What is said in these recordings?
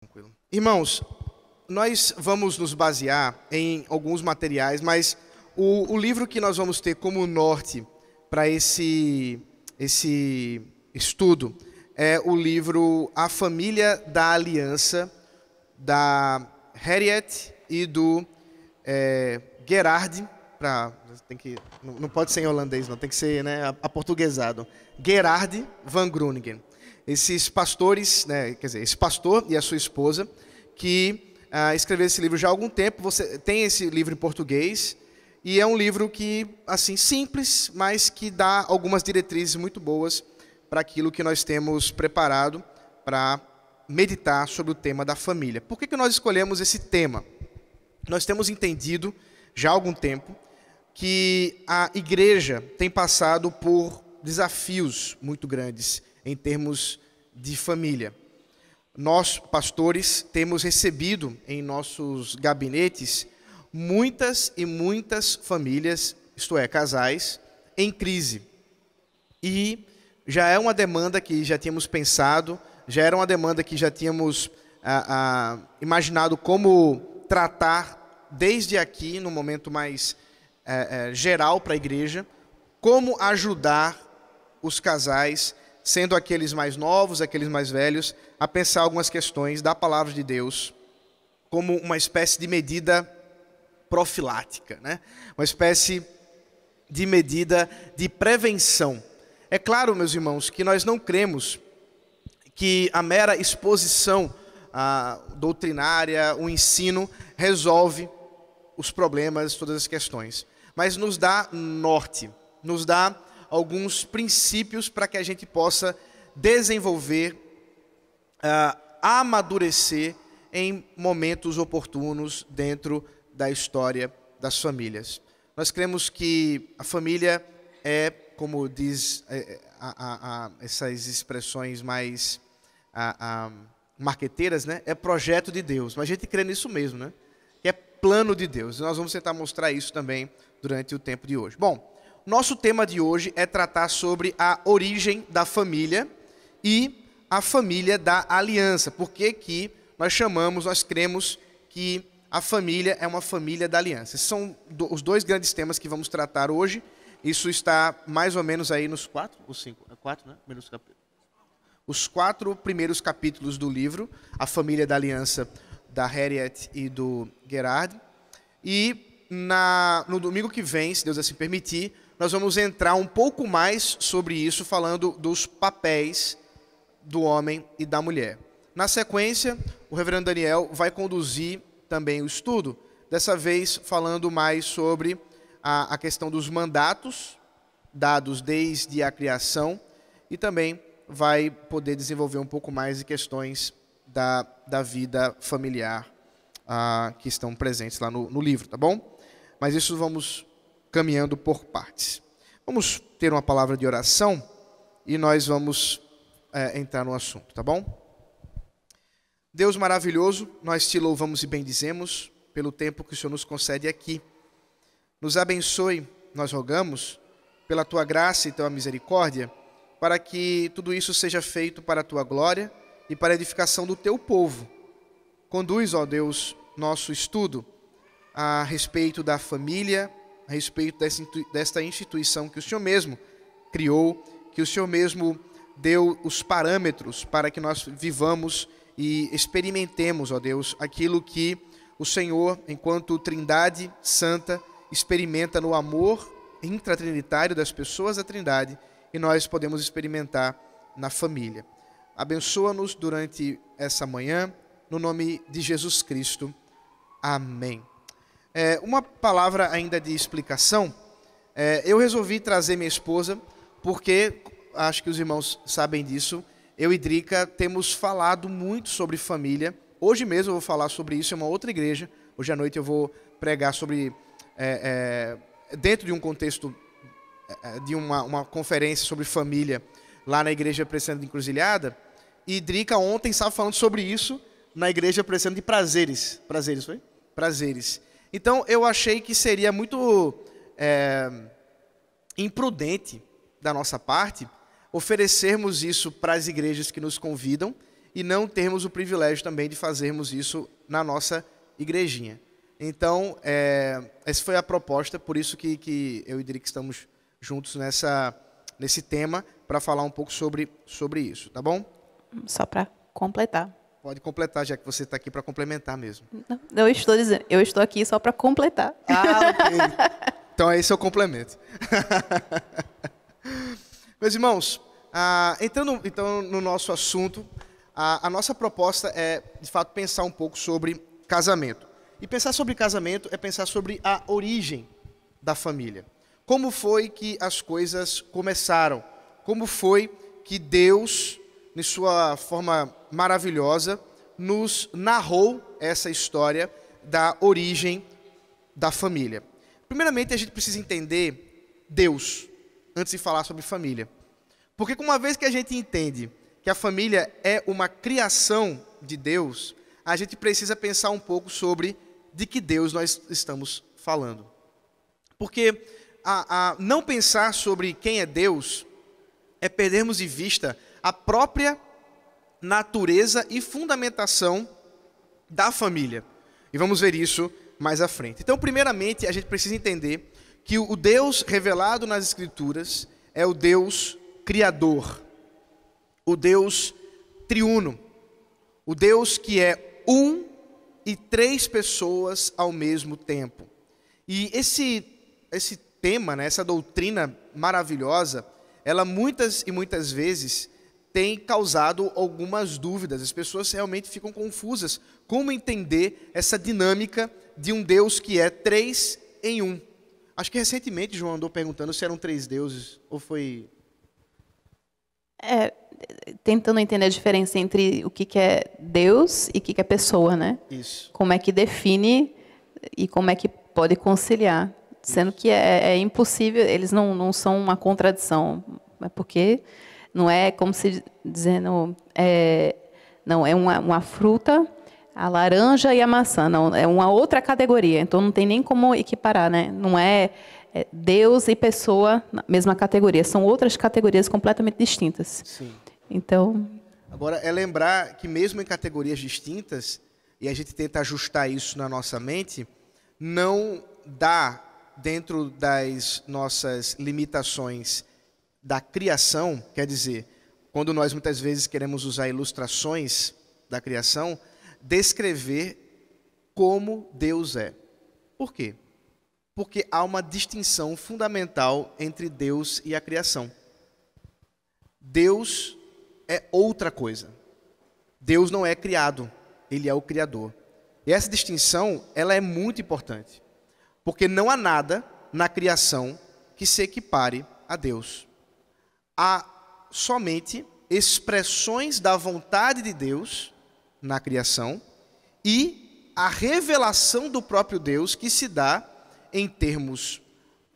Tranquilo. Irmãos, nós vamos nos basear em alguns materiais, mas o livro que nós vamos ter como norte para esse estudo é o livro A Família da Aliança, da Harriet e do Gerard. Não pode ser em holandês, não, tem que ser, né, aportuguesado. Gerard van Groningen. Esses pastores, né, quer dizer, esse pastor e a sua esposa, que escreveram esse livro já há algum tempo. Você tem esse livro em português, e é um livro que, assim, simples, mas que dá algumas diretrizes muito boas para aquilo que nós temos preparado para meditar sobre o tema da família. Por que nós escolhemos esse tema? Nós temos entendido, já há algum tempo, que a igreja tem passado por desafios muito grandes em termos de família. Nós, pastores, temos recebido em nossos gabinetes muitas e muitas famílias, isto é, casais, em crise. E já é uma demanda que já tínhamos pensado, já era uma demanda que já tínhamos imaginado como tratar desde aqui, no momento mais geral para a igreja, como ajudar os casais, sendo aqueles mais novos, aqueles mais velhos, a pensar algumas questões da palavra de Deus como uma espécie de medida profilática, né? Uma espécie de medida de prevenção. É claro, meus irmãos, que nós não cremos que a mera exposição doutrinária, o ensino, resolve os problemas, todas as questões. Mas nos dá norte, nos dá alguns princípios para que a gente possa desenvolver, amadurecer em momentos oportunos dentro da história das famílias. Nós cremos que a família é, como diz essas expressões mais marqueteiras, né? É projeto de Deus. Mas a gente crê nisso mesmo, né? Que é plano de Deus. E nós vamos tentar mostrar isso também durante o tempo de hoje. Bom, nosso tema de hoje é tratar sobre a origem da família e a família da aliança. Por que que nós cremos que a família é uma família da aliança. Esses são os dois grandes temas que vamos tratar hoje. Isso está mais ou menos aí nos 4 ou 5? 4, né? Os 4 primeiros capítulos do livro, A Família da Aliança, da Harriet e do Gerard. E no domingo que vem, se Deus assim permitir, nós vamos entrar um pouco mais sobre isso, falando dos papéis do homem e da mulher. Na sequência, o reverendo Daniel vai conduzir também o estudo, dessa vez falando mais sobre a questão dos mandatos dados desde a criação, e também vai poder desenvolver um pouco mais de questões da vida familiar que estão presentes lá no livro, tá bom? Mas isso vamos caminhando por partes. Vamos ter uma palavra de oração e nós vamos entrar no assunto, tá bom? Deus maravilhoso, nós te louvamos e bendizemos pelo tempo que o Senhor nos concede aqui. Nos abençoe, nós rogamos, pela tua graça e tua misericórdia, para que tudo isso seja feito para a tua glória e para a edificação do teu povo. Conduz, ó Deus, nosso estudo a respeito da família, a respeito desta instituição que o Senhor mesmo criou, que o Senhor mesmo deu os parâmetros para que nós vivamos e experimentemos, ó Deus, aquilo que o Senhor, enquanto Trindade Santa, experimenta no amor intratrinitário das pessoas da Trindade, e nós podemos experimentar na família. Abençoa-nos durante essa manhã, no nome de Jesus Cristo. Amém. Uma palavra ainda de explicação. Eu resolvi trazer minha esposa, porque, acho que os irmãos sabem disso, eu e Drica temos falado muito sobre família. Hoje mesmo eu vou falar sobre isso em uma outra igreja. Hoje à noite eu vou pregar sobre, dentro de um contexto de uma conferência sobre família, lá na igreja Presbiteriana de Encruzilhada. E Drica ontem estava falando sobre isso na igreja Presbiteriana de Prazeres. Prazeres, foi? Prazeres. Então eu achei que seria muito imprudente da nossa parte oferecermos isso para as igrejas que nos convidam e não termos o privilégio também de fazermos isso na nossa igrejinha. Então, essa foi a proposta, por isso que eu e Derick estamos juntos nesse tema, para falar um pouco sobre isso, tá bom? Só para completar. Pode completar, já que você está aqui para complementar mesmo. Não, eu estou aqui só para completar. Ok. Então, esse é o complemento. Meus irmãos, entrando então no nosso assunto, a nossa proposta é, de fato, pensar um pouco sobre casamento. E pensar sobre casamento é pensar sobre a origem da família. Como foi que as coisas começaram? Como foi que Deus, em sua forma maravilhosa, nos narrou essa história da origem da família? Primeiramente, a gente precisa entender Deus, antes de falar sobre família. Porque uma vez que a gente entende que a família é uma criação de Deus, a gente precisa pensar um pouco sobre de que Deus nós estamos falando. Porque não pensar sobre quem é Deus é perdermos de vista a própria natureza e fundamentação da família. E vamos ver isso mais à frente. Então, primeiramente, a gente precisa entender que o Deus revelado nas Escrituras é o Deus Criador, o Deus triuno, o Deus que é um e três pessoas ao mesmo tempo. E esse tema, né, essa doutrina maravilhosa, ela muitas e muitas vezes tem causado algumas dúvidas. As pessoas realmente ficam confusas. Como entender essa dinâmica de um Deus que é três em um? Acho que recentemente João andou perguntando se eram três deuses, ou foi... Tentando entender a diferença entre o que é Deus e o que é pessoa, né? Isso. Como é que define e como é que pode conciliar. Sendo que é impossível, eles não são uma contradição. É porque não é como se dizendo... não, é uma fruta, a laranja e a maçã. Não, é uma outra categoria. Então, não tem nem como equiparar, né? Não é Deus e pessoa na mesma categoria. São outras categorias completamente distintas. Sim. Então... Agora, é lembrar que mesmo em categorias distintas, e a gente tenta ajustar isso na nossa mente, não dá, dentro das nossas limitações da criação, quer dizer, quando nós muitas vezes queremos usar ilustrações da criação, descrever como Deus é. Por quê? Porque há uma distinção fundamental entre Deus e a criação. Deus é outra coisa. Deus não é criado, Ele é o Criador. E essa distinção, ela é muito importante. Porque não há nada na criação que se equipare a Deus. Há somente expressões da vontade de Deus na criação e a revelação do próprio Deus que se dá em termos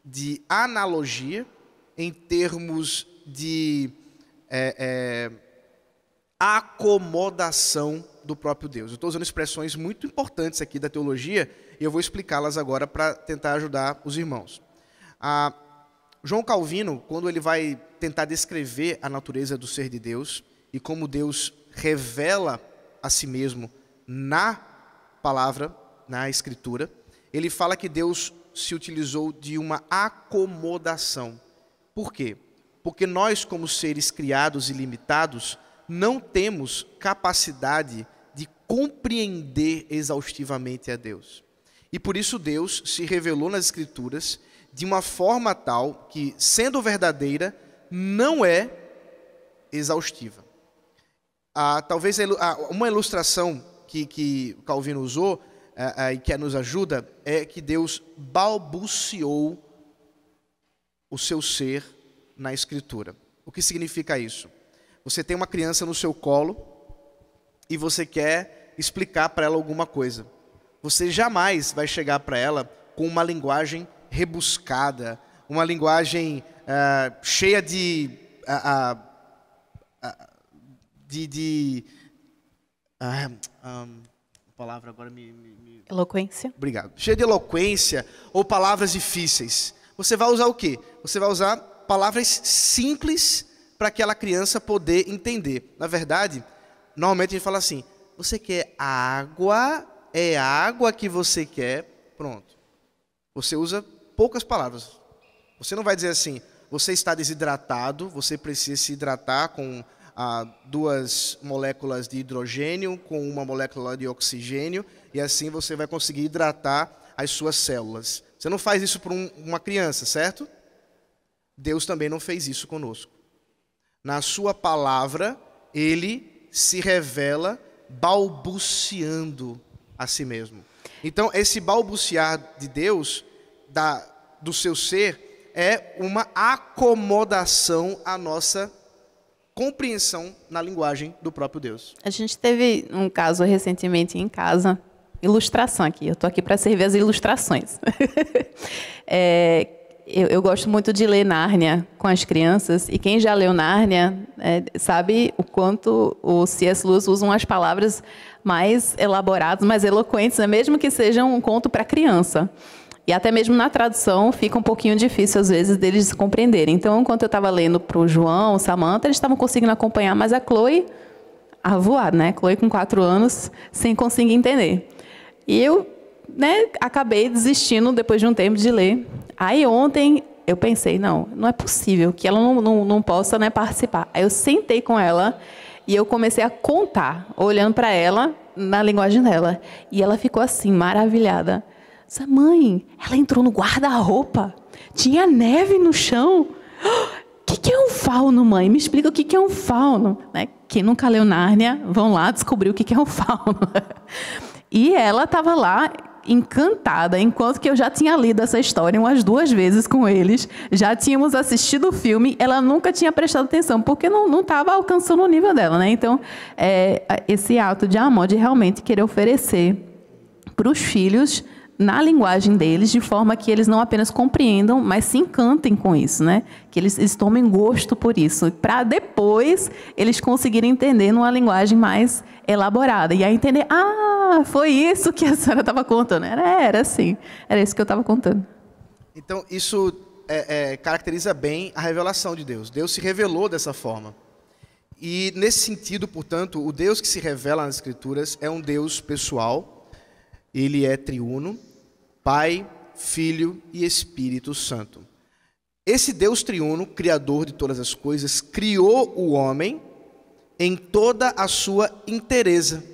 de analogia, em termos de acomodação do próprio Deus. Eu estou usando expressões muito importantes aqui da teologia e eu vou explicá-las agora para tentar ajudar os irmãos. João Calvino, quando ele vai tentar descrever a natureza do ser de Deus e como Deus revela a si mesmo na palavra, na Escritura, ele fala que Deus se utilizou de uma acomodação. Por quê? Porque nós, como seres criados e limitados, não temos capacidade de compreender exaustivamente a Deus. E por isso Deus se revelou nas Escrituras de uma forma tal que, sendo verdadeira, não é exaustiva. Talvez uma ilustração que Calvino usou e que nos ajuda é que Deus balbuciou o seu ser na Escritura. O que significa isso? Você tem uma criança no seu colo e você quer explicar para ela alguma coisa. Você jamais vai chegar para ela com uma linguagem rebuscada, uma linguagem cheia de palavra agora Eloquência. Obrigado. Cheia de eloquência ou palavras difíceis. Você vai usar o quê? Você vai usar palavras simples para aquela criança poder entender. Na verdade, Normalmente a gente fala assim, você quer água? É água que você quer? Pronto. Você usa poucas palavras. Você não vai dizer assim, você está desidratado, você precisa se hidratar com 2 moléculas de hidrogênio, com 1 molécula de oxigênio, e assim você vai conseguir hidratar as suas células. Você não faz isso para uma criança, certo? Deus também não fez isso conosco. Na sua palavra, Ele se revela balbuciando a si mesmo. Então, esse balbuciar de Deus, do seu ser, é uma acomodação à nossa compreensão na linguagem do próprio Deus. A gente teve um caso recentemente em casa, ilustração aqui, eu estou aqui para servir as ilustrações. Eu gosto muito de ler Nárnia com as crianças, e quem já leu Nárnia sabe o quanto o C.S. Lewis usa umas palavras mais elaboradas, mais eloquentes, né? Mesmo que seja um conto para criança. E até mesmo na tradução fica um pouquinho difícil, às vezes, deles compreenderem. Então, enquanto eu estava lendo para o João, o Samantha, eles estavam conseguindo acompanhar, mas a Chloe, a voar, né? Chloe com 4 anos, sem conseguir entender. E eu, acabei desistindo, depois de um tempo, de ler. Aí, ontem, eu pensei, não é possível que ela não possa, participar. Aí eu sentei com ela e eu comecei a contar, olhando para ela, na linguagem dela. E ela ficou assim, maravilhada. Mãe, ela entrou no guarda-roupa, tinha neve no chão. O que é um fauno, mãe? Me explica o que é um fauno. Quem nunca leu Nárnia, vão lá descobrir o que é um fauno. E ela estava lá, encantada, enquanto que eu já tinha lido essa história umas 2 vezes com eles, já tínhamos assistido o filme, ela nunca tinha prestado atenção, porque não estava alcançando o nível dela. Então, esse ato de amor, de realmente querer oferecer para os filhos na linguagem deles, de forma que eles não apenas compreendam, mas se encantem com isso, que eles tomem gosto por isso, para depois eles conseguirem entender numa linguagem mais elaborada. E aí entender, foi isso que a senhora estava contando. Era assim, era isso que eu estava contando. Então, isso caracteriza bem a revelação de Deus. Deus se revelou dessa forma. E, nesse sentido, portanto, o Deus que se revela nas Escrituras é um Deus pessoal. Ele é triuno, Pai, Filho e Espírito Santo. Esse Deus triuno, criador de todas as coisas, criou o homem em toda a sua inteireza.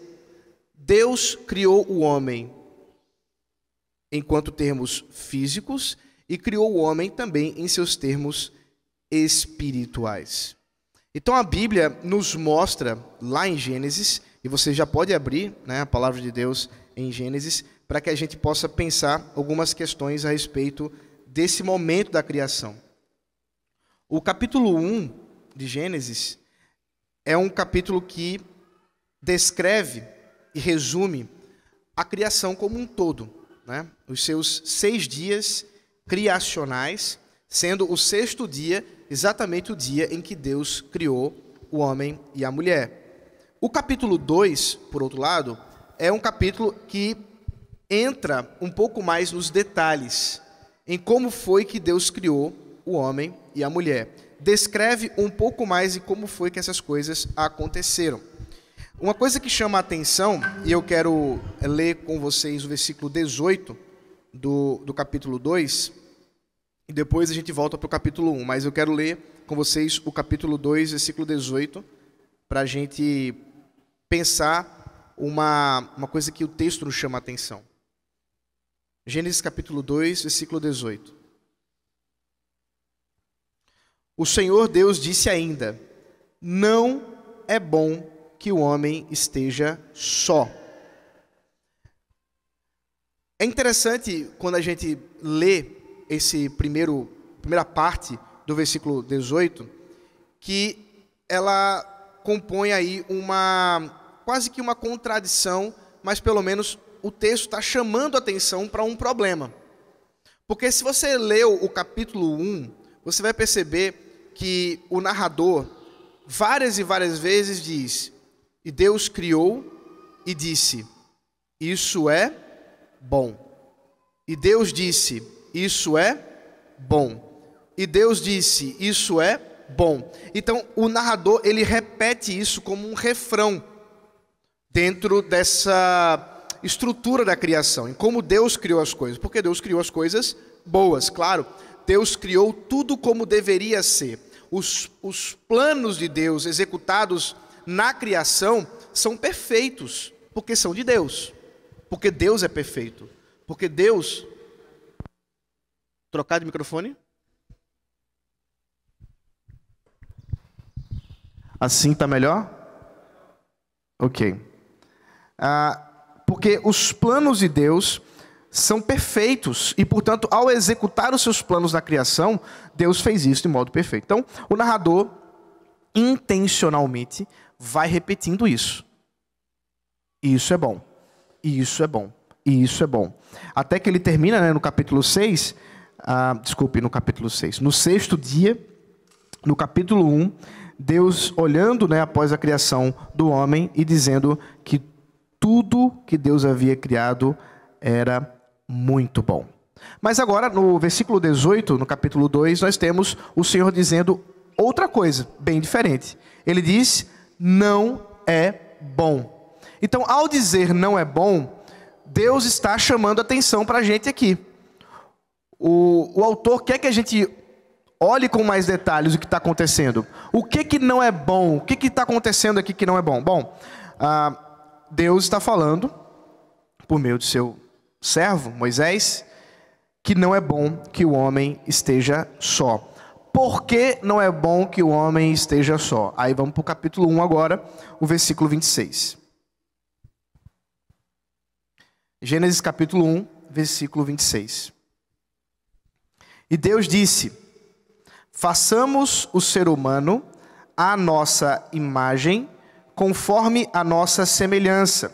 Deus criou o homem enquanto termos físicos e criou o homem também em seus termos espirituais. Então a Bíblia nos mostra lá em Gênesis, e você já pode abrir a palavra de Deus em Gênesis, para que a gente possa pensar algumas questões a respeito desse momento da criação. O capítulo 1 de Gênesis é um capítulo que descreve e resume a criação como um todo, os seus 6 dias criacionais, sendo o 6º dia exatamente o dia em que Deus criou o homem e a mulher. O capítulo 2, por outro lado, é um capítulo que entra um pouco mais nos detalhes em como foi que Deus criou o homem e a mulher. Descreve um pouco mais de como foi que essas coisas aconteceram. Uma coisa que chama a atenção, e eu quero ler com vocês o versículo 18 do capítulo 2, e depois a gente volta para o capítulo 1, mas eu quero ler com vocês o capítulo 2, versículo 18, para a gente pensar uma coisa que o texto nos chama a atenção. Gênesis capítulo 2, versículo 18. O Senhor Deus disse ainda: não é bom que o homem esteja só. É interessante quando a gente lê esse primeira parte do versículo 18, que ela compõe aí quase que uma contradição, mas pelo menos o texto está chamando a atenção para um problema. Porque se você leu o capítulo 1, você vai perceber que o narrador várias e várias vezes diz: e Deus criou e disse, isso é bom. E Deus disse, isso é bom. E Deus disse, isso é bom. Então, o narrador, ele repete isso como um refrão. dentro dessa estrutura da criação, em como Deus criou as coisas. Porque Deus criou as coisas boas, claro. Deus criou tudo como deveria ser. Os planos de Deus executados na criação são perfeitos, porque são de Deus. Porque Deus é perfeito. Porque Deus... Trocar de microfone? Assim está melhor? Ok. Porque os planos de Deus são perfeitos e, portanto, ao executar os seus planos na criação, Deus fez isso de modo perfeito. Então, o narrador intencionalmente vai repetindo isso. E isso é bom. E isso é bom. E isso é bom. Até que ele termina, né, no capítulo 6, no capítulo 6. No sexto dia, no capítulo 1, Deus olhando, né, após a criação do homem e dizendo que tudo que Deus havia criado era muito bom. Mas agora, no versículo 18, no capítulo 2, nós temos o Senhor dizendo outra coisa, bem diferente. Ele diz, não é bom. Então, ao dizer não é bom, Deus está chamando atenção para a gente aqui. O autor quer que a gente olhe com mais detalhes o que está acontecendo. O que não é bom? O que está acontecendo aqui que não é bom? Bom, Deus está falando, por meio do seu servo, Moisés, que não é bom que o homem esteja só. Por que não é bom que o homem esteja só? Aí vamos para o capítulo 1 agora, o versículo 26. Gênesis capítulo 1, versículo 26. E Deus disse, façamos o ser humano à nossa imagem, conforme a nossa semelhança.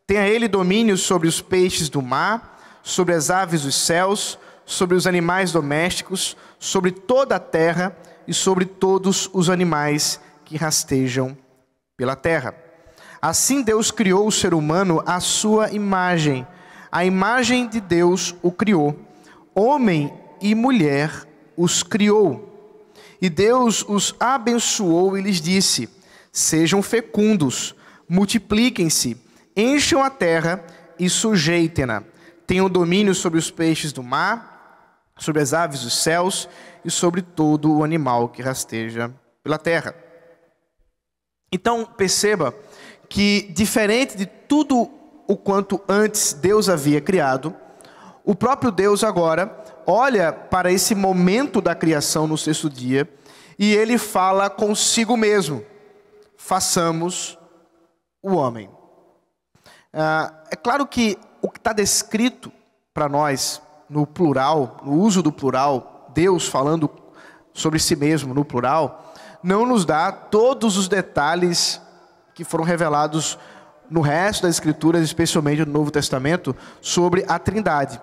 Tenha ele domínio sobre os peixes do mar, sobre as aves dos céus, sobre os animais domésticos, sobre toda a terra e sobre todos os animais que rastejam pela terra. Assim Deus criou o ser humano à sua imagem. A imagem de Deus o criou. Homem e mulher os criou. E Deus os abençoou e lhes disse, sejam fecundos, multipliquem-se, encham a terra e sujeitem-na. Tenham domínio sobre os peixes do mar, sobre as aves dos céus e sobre todo o animal que rasteja pela terra. Então, perceba que, diferente de tudo o quanto antes Deus havia criado, o próprio Deus agora olha para esse momento da criação no sexto dia e ele fala consigo mesmo, façamos o homem. É claro que o que está descrito para nós no plural, no uso do plural, Deus falando sobre si mesmo no plural, não nos dá todos os detalhes que foram revelados no resto das Escrituras, especialmente no Novo Testamento, sobre a Trindade.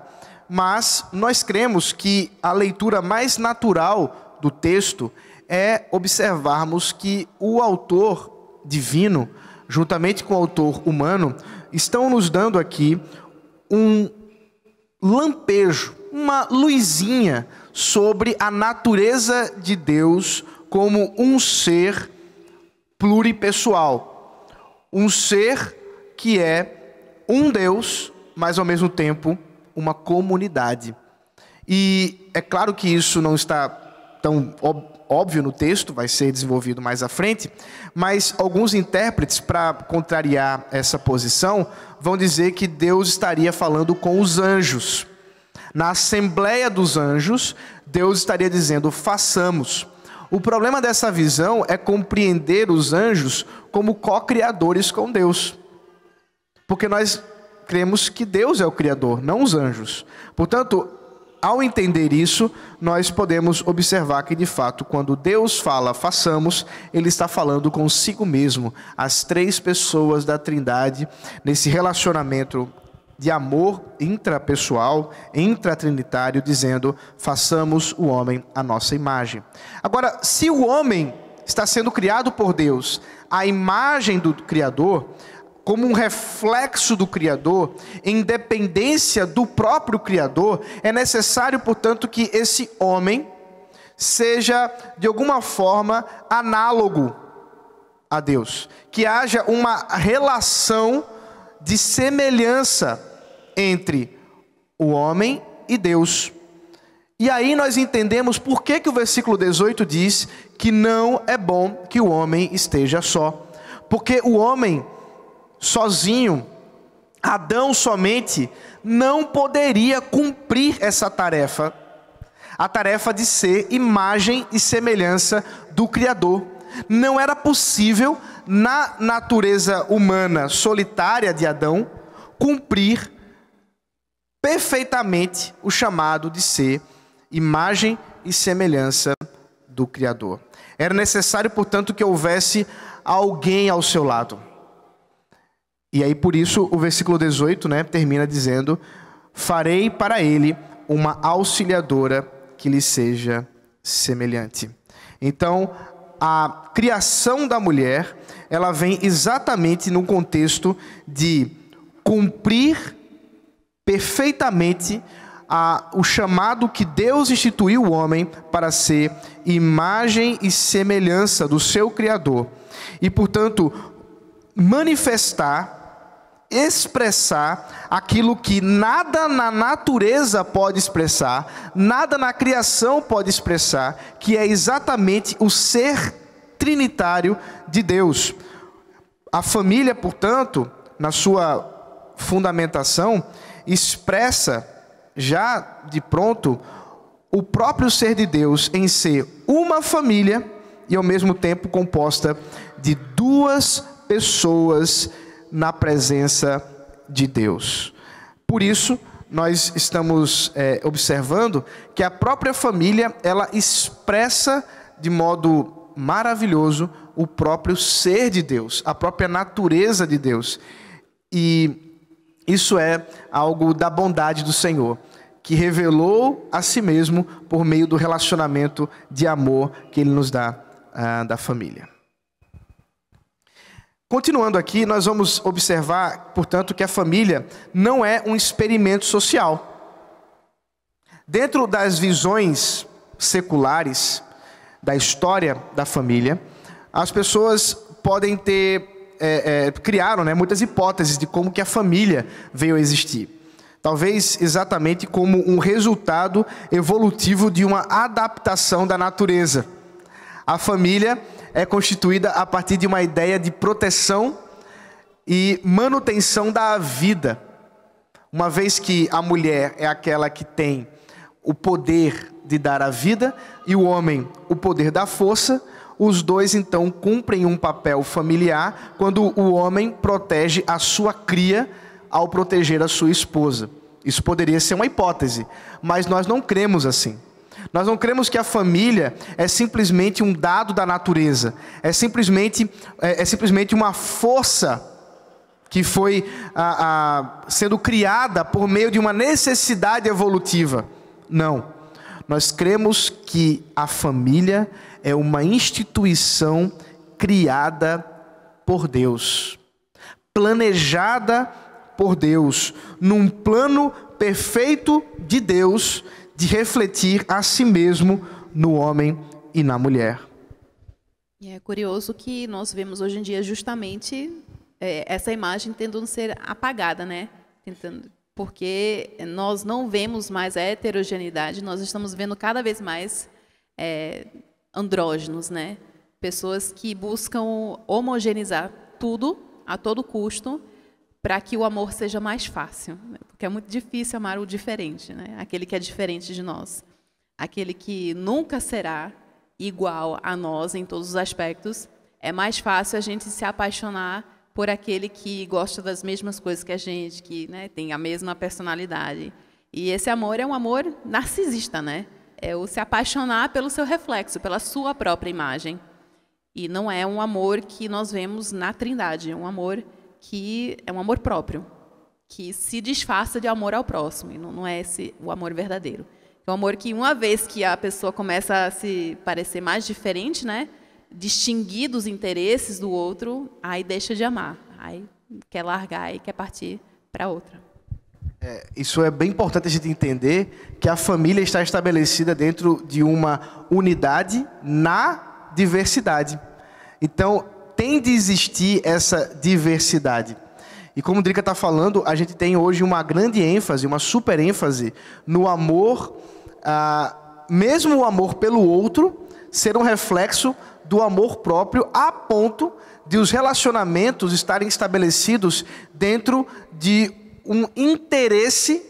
Mas nós cremos que a leitura mais natural do texto é observarmos que o autor divino, juntamente com o autor humano, estão nos dando aqui um lampejo, uma luzinha sobre a natureza de Deus como um ser pluripessoal. Um ser que é um Deus, mas ao mesmo tempo uma comunidade. E é claro que isso não está tão óbvio no texto, vai ser desenvolvido mais à frente, mas alguns intérpretes, para contrariar essa posição, vão dizer que Deus estaria falando com os anjos. Na Assembleia dos Anjos, Deus estaria dizendo, façamos. O problema dessa visão é compreender os anjos como co-criadores com Deus. Porque nós cremos que Deus é o Criador, não os anjos. Portanto, ao entender isso, nós podemos observar que, de fato, quando Deus fala, façamos, Ele está falando consigo mesmo, as três pessoas da Trindade, nesse relacionamento de amor intrapessoal, intratrinitário, dizendo, façamos o homem à nossa imagem. Agora, se o homem está sendo criado por Deus, a imagem do Criador, como um reflexo do Criador, em dependência do próprio Criador, é necessário, portanto, que esse homem seja, de alguma forma, análogo a Deus, que haja uma relação de semelhança entre o homem e Deus. E aí nós entendemos por que o versículo 18 diz que não é bom que o homem esteja só. Porque o homem sozinho, Adão somente, não poderia cumprir essa tarefa. A tarefa de ser imagem e semelhança do Criador. Não era possível, na natureza humana solitária de Adão, cumprir perfeitamente o chamado de ser imagem e semelhança do Criador. Era necessário, portanto, que houvesse alguém ao seu lado. E aí, por isso, o versículo 18, termina dizendo: farei para ele uma auxiliadora que lhe seja semelhante. Então, a criação da mulher, ela vem exatamente no contexto de cumprir perfeitamente o chamado que Deus instituiu o homem para ser imagem e semelhança do seu Criador. E, portanto, manifestar, expressar aquilo que nada na natureza pode expressar, nada na criação pode expressar, que é exatamente o ser trinitário de Deus. A família, portanto, na sua fundamentação, expressa já de pronto o próprio ser de Deus em ser uma família e ao mesmo tempo composta de duas pessoas na presença de Deus. Por isso, nós estamos observando que a própria família, ela expressa de modo maravilhoso o próprio ser de Deus, a própria natureza de Deus. E isso é algo da bondade do Senhor, que revelou a si mesmo por meio do relacionamento de amor que Ele nos dá da família. Continuando aqui, nós vamos observar, portanto, que a família não é um experimento social. Dentro das visões seculares da história da família, as pessoas podem criaram muitas hipóteses de como que a família veio a existir. Talvez exatamente como um resultado evolutivo de uma adaptação da natureza. A família é constituída a partir de uma ideia de proteção e manutenção da vida. Uma vez que a mulher é aquela que tem o poder de dar a vida e o homem o poder da força, os dois então cumprem um papel familiar quando o homem protege a sua cria ao proteger a sua esposa. Isso poderia ser uma hipótese, mas nós não cremos assim. Nós não cremos que a família é simplesmente um dado da natureza, é simplesmente uma força que foi sendo criada por meio de uma necessidade evolutiva. Não. Nós cremos que a família é uma instituição criada por Deus, planejada por Deus, num plano perfeito de Deus, de refletir a si mesmo no homem e na mulher. E é curioso que nós vemos hoje em dia justamente essa imagem tentando ser apagada, porque nós não vemos mais a heterogeneidade, nós estamos vendo cada vez mais andrógenos, pessoas que buscam homogeneizar tudo a todo custo para que o amor seja mais fácil, porque é muito difícil amar o diferente, aquele que é diferente de nós, aquele que nunca será igual a nós em todos os aspectos. É mais fácil a gente se apaixonar por aquele que gosta das mesmas coisas que a gente, que tem a mesma personalidade. E esse amor é um amor narcisista, É o se apaixonar pelo seu reflexo, pela sua própria imagem. E não é um amor que nós vemos na Trindade, é um amor que é um amor próprio, que se disfarça de amor ao próximo, e não é esse o amor verdadeiro. É um amor que, uma vez que a pessoa começa a se parecer mais diferente, distinguir dos interesses do outro, aí deixa de amar, aí quer largar e quer partir para outra. Isso é bem importante a gente entender, que a família está estabelecida dentro de uma unidade na diversidade. Então, tem de existir essa diversidade. E como o Drica está falando, a gente tem hoje uma grande ênfase, uma super ênfase no amor, mesmo o amor pelo outro ser um reflexo do amor próprio, a ponto de os relacionamentos estarem estabelecidos dentro de um interesse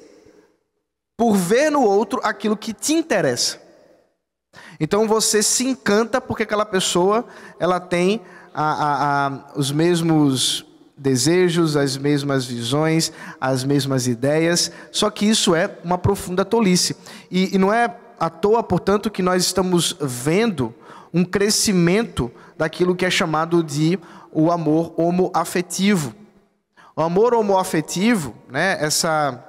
por ver no outro aquilo que te interessa. Então você se encanta porque aquela pessoa ela tem os mesmos desejos, as mesmas visões, as mesmas ideias, só que isso é uma profunda tolice. E não é à toa, portanto, que nós estamos vendo um crescimento daquilo que é chamado de o amor homoafetivo. O amor homoafetivo, né, essa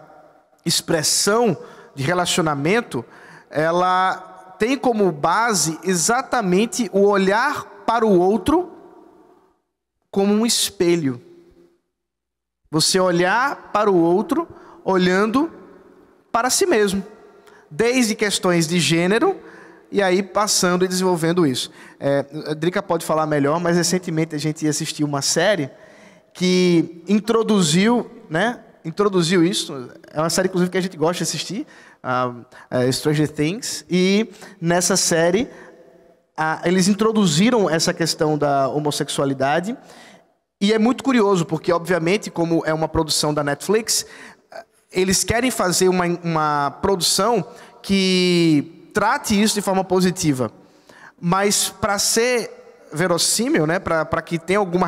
expressão de relacionamento, ela tem como base exatamente o olhar para o outro como um espelho. Você olhar para o outro olhando para si mesmo. Desde questões de gênero, e aí passando e desenvolvendo isso. A Drica pode falar melhor, mas recentemente a gente assistiu uma série que introduziu isso. É uma série, inclusive, que a gente gosta de assistir, Stranger Things. E nessa série, eles introduziram essa questão da homossexualidade. E é muito curioso, porque, obviamente, como é uma produção da Netflix, eles querem fazer uma produção que trate isso de forma positiva. Mas para ser verossímil, né, para que tenha algum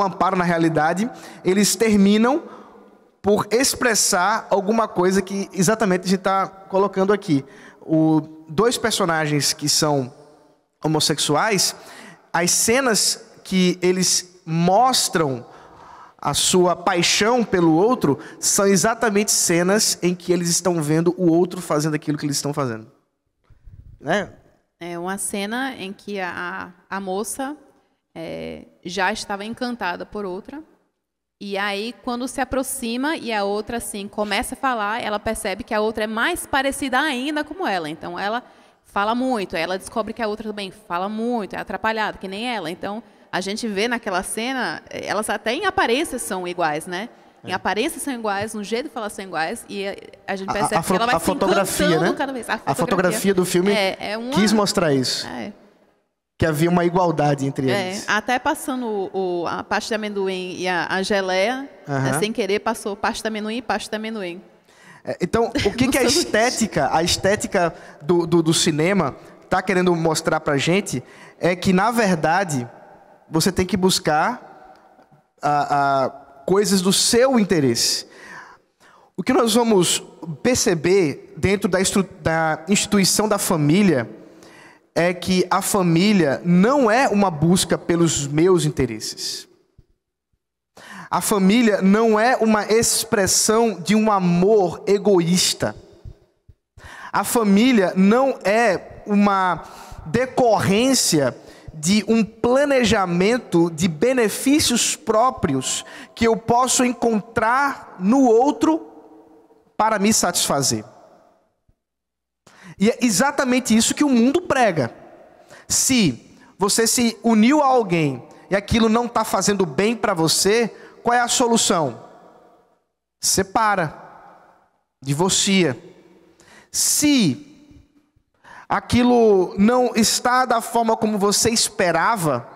amparo na realidade, eles terminam por expressar alguma coisa que exatamente a gente está colocando aqui. Dois personagens que são homossexuais, as cenas que eles mostram a sua paixão pelo outro são exatamente cenas em que eles estão vendo o outro fazendo aquilo que eles estão fazendo. Né? É uma cena em que a moça já estava encantada por outra, e aí quando se aproxima e a outra assim começa a falar, ela percebe que a outra é mais parecida ainda como ela. Então ela fala muito, ela descobre que a outra também fala muito, é atrapalhada, que nem ela. Então a gente vê naquela cena, elas até em aparência são iguais, né? Em aparência são iguais, no jeito de falar são iguais, e a gente percebe que ela vai se encantando, né? Cada vez. A fotografia do filme quis mostrar isso. Que havia uma igualdade entre eles. Até passando a pasta de amendoim e a geleia, sem querer passou pasta de amendoim e pasta de amendoim. Então, o que a estética do cinema está querendo mostrar para a gente é que, na verdade, você tem que buscar coisas do seu interesse. O que nós vamos perceber dentro da instituição da família é que a família não é uma busca pelos meus interesses. A família não é uma expressão de um amor egoísta. A família não é uma decorrência de um planejamento de benefícios próprios que eu posso encontrar no outro para me satisfazer. E é exatamente isso que o mundo prega. Se você se uniu a alguém e aquilo não está fazendo bem para você, qual é a solução? Separa, divorcia. Se aquilo não está da forma como você esperava,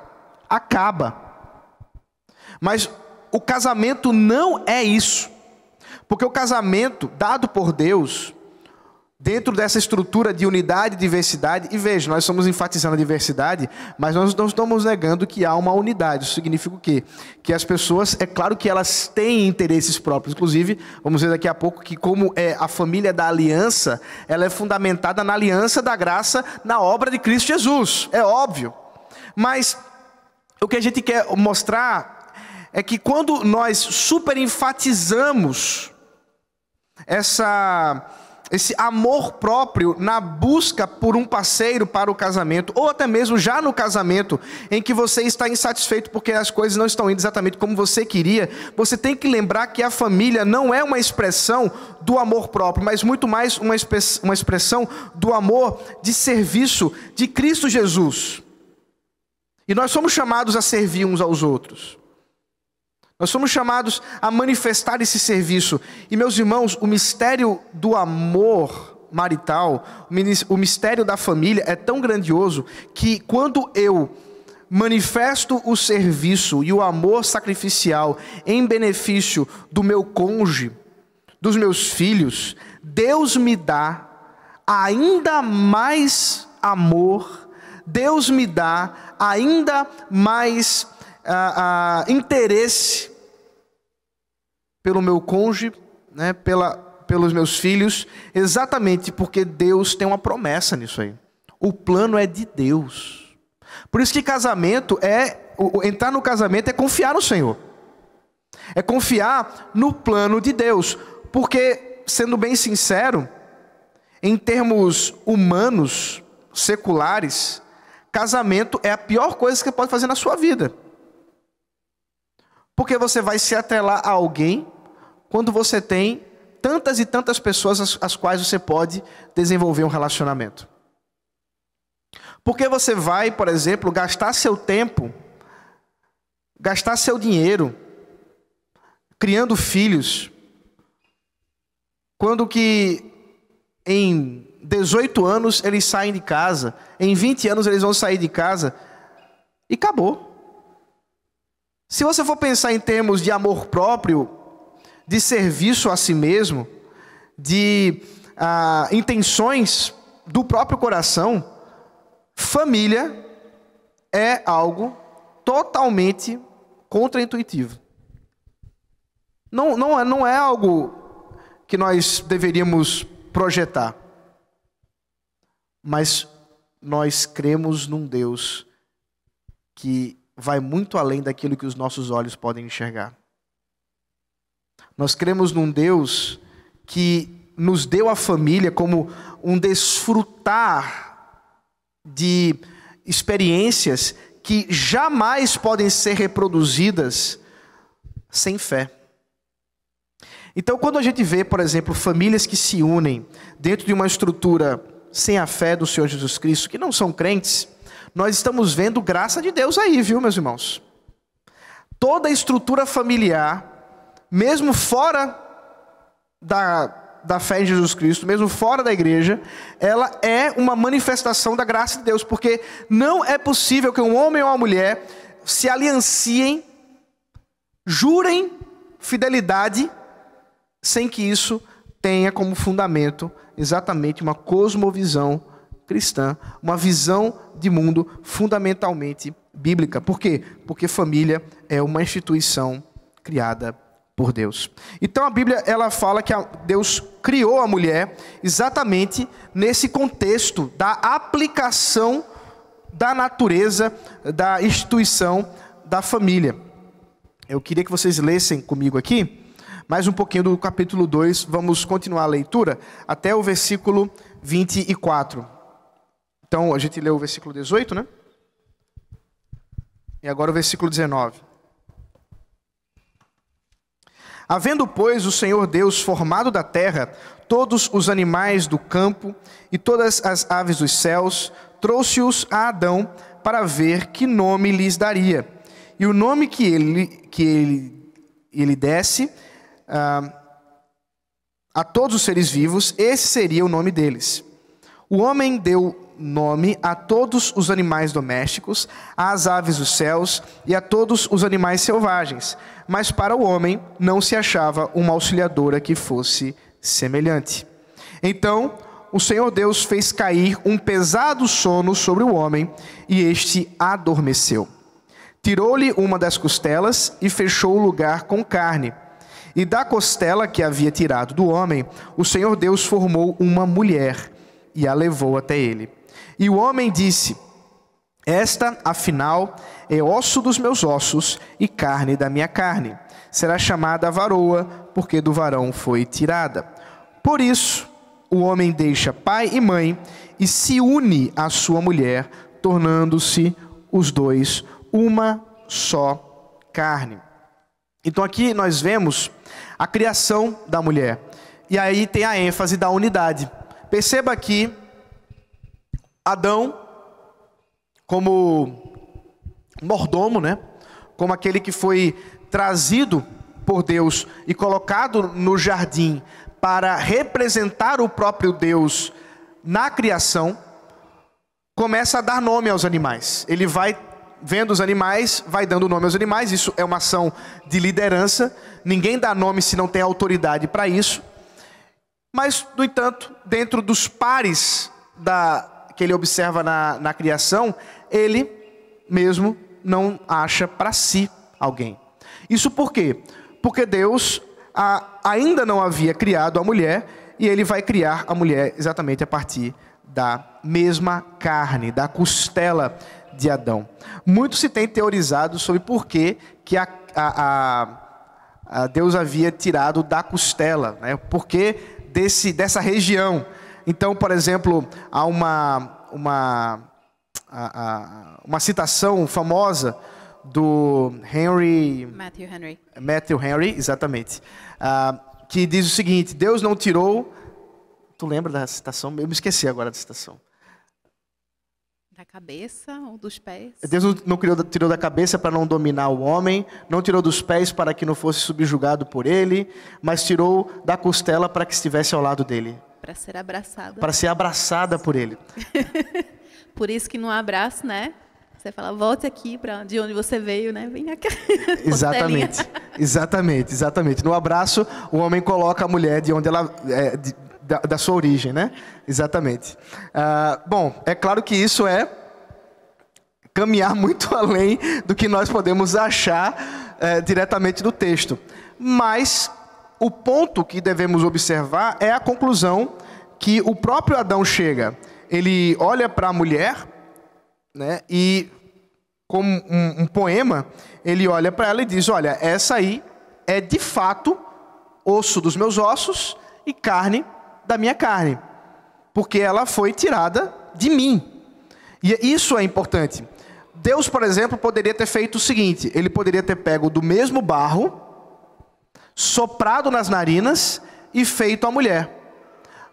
acaba. Mas o casamento não é isso. Porque o casamento, dado por Deus, dentro dessa estrutura de unidade e diversidade, e veja, nós estamos enfatizando a diversidade, mas nós não estamos negando que há uma unidade. Isso significa o quê? Que as pessoas, é claro que elas têm interesses próprios. Inclusive, vamos ver daqui a pouco que como é a família da aliança, ela é fundamentada na aliança da graça, na obra de Cristo Jesus. É óbvio. Mas o que a gente quer mostrar é que quando nós super enfatizamos esse amor próprio na busca por um parceiro para o casamento, ou até mesmo já no casamento, em que você está insatisfeito porque as coisas não estão indo exatamente como você queria, você tem que lembrar que a família não é uma expressão do amor próprio, mas muito mais uma expressão do amor de serviço de Cristo Jesus. E nós somos chamados a servir uns aos outros. Nós somos chamados a manifestar esse serviço. E, meus irmãos, o mistério do amor marital, o mistério da família é tão grandioso que quando eu manifesto o serviço e o amor sacrificial em benefício do meu cônjuge, dos meus filhos, Deus me dá ainda mais amor, Deus me dá ainda mais interesse pelo meu cônjuge, né, pelos meus filhos, exatamente porque Deus tem uma promessa nisso aí. O plano é de Deus. Por isso que entrar no casamento é confiar no Senhor. É confiar no plano de Deus. Porque, sendo bem sincero, em termos humanos, seculares, casamento é a pior coisa que você pode fazer na sua vida. Porque você vai se atrelar a alguém quando você tem tantas e tantas pessoas às quais você pode desenvolver um relacionamento. Porque você vai, por exemplo, gastar seu tempo, gastar seu dinheiro, criando filhos, quando que em 18 anos eles saem de casa, em 20 anos eles vão sair de casa, e acabou. Se você for pensar em termos de amor próprio, de serviço a si mesmo, de intenções do próprio coração, família é algo totalmente contraintuitivo. Não é algo que nós deveríamos projetar. Mas nós cremos num Deus que vai muito além daquilo que os nossos olhos podem enxergar. Nós cremos num Deus que nos deu a família como um desfrutar de experiências que jamais podem ser reproduzidas sem fé. Então, quando a gente vê, por exemplo, famílias que se unem dentro de uma estrutura sem a fé do Senhor Jesus Cristo, que não são crentes, nós estamos vendo graça de Deus aí, viu, meus irmãos? Toda a estrutura familiar, mesmo fora da fé em Jesus Cristo, mesmo fora da igreja, ela é uma manifestação da graça de Deus, porque não é possível que um homem ou uma mulher se alianciem, jurem fidelidade, sem que isso tenha como fundamento exatamente uma cosmovisão cristã, uma visão de mundo fundamentalmente bíblica. Por quê? Porque família é uma instituição criada por Deus. Então a Bíblia ela fala que Deus criou a mulher exatamente nesse contexto da aplicação da natureza da instituição da família. Eu queria que vocês lessem comigo aqui mais um pouquinho do capítulo 2, vamos continuar a leitura até o versículo 24. Então, a gente leu o versículo 18, né? E agora o versículo 19. Havendo, pois, o Senhor Deus formado da terra todos os animais do campo e todas as aves dos céus, trouxe-os a Adão para ver que nome lhes daria. E o nome que ele desse a todos os seres vivos, esse seria o nome deles. O homem deu nome a todos os animais domésticos, às aves dos céus e a todos os animais selvagens, mas para o homem não se achava uma auxiliadora que fosse semelhante. Então o Senhor Deus fez cair um pesado sono sobre o homem, e este adormeceu. Tirou-lhe uma das costelas e fechou o lugar com carne. E da costela que havia tirado do homem, o Senhor Deus formou uma mulher e a levou até ele. E o homem disse: esta, afinal, é osso dos meus ossos e carne da minha carne. Será chamada varoa, porque do varão foi tirada. Por isso, o homem deixa pai e mãe e se une à sua mulher, tornando-se os dois uma só carne. Então aqui nós vemos a criação da mulher. E aí tem a ênfase da unidade. Perceba que Adão, como mordomo, né? Como aquele que foi trazido por Deus e colocado no jardim para representar o próprio Deus na criação, começa a dar nome aos animais. Ele vai vendo os animais, vai dando nome aos animais. Isso é uma ação de liderança. Ninguém dá nome se não tem autoridade para isso. Mas, no entanto, dentro dos pares que ele observa na criação, ele mesmo não acha para si alguém. Isso por quê? Porque Deus ainda não havia criado a mulher, e ele vai criar a mulher exatamente a partir da mesma carne, da costela de Adão. Muito se tem teorizado sobre por que Deus havia tirado da costela, né? Por que dessa região. Então, por exemplo, há uma citação famosa do Matthew Henry, exatamente, que diz o seguinte: Deus não tirou... Tu lembra da citação? Eu me esqueci agora da citação. Da cabeça ou dos pés? Deus não tirou da cabeça para não dominar o homem, não tirou dos pés para que não fosse subjugado por ele, mas tirou da costela para que estivesse ao lado dele. Para ser abraçada. Para ser abraçada por ele. Por isso que no abraço, né? Você fala, volte aqui para de onde você veio, né? Vem aqui. Exatamente. No abraço, o homem coloca a mulher de onde ela da sua origem, né? Exatamente. Bom, é claro que isso é caminhar muito além do que nós podemos achar diretamente do texto. Mas o ponto que devemos observar é a conclusão que o próprio Adão chega. Ele olha para a mulher, né, e como um poema, ele olha para ela e diz: olha, essa aí é de fato osso dos meus ossos e carne da minha carne, porque ela foi tirada de mim. E isso é importante. Deus, por exemplo, poderia ter feito o seguinte: ele poderia ter pego do mesmo barro, soprado nas narinas e feito a mulher.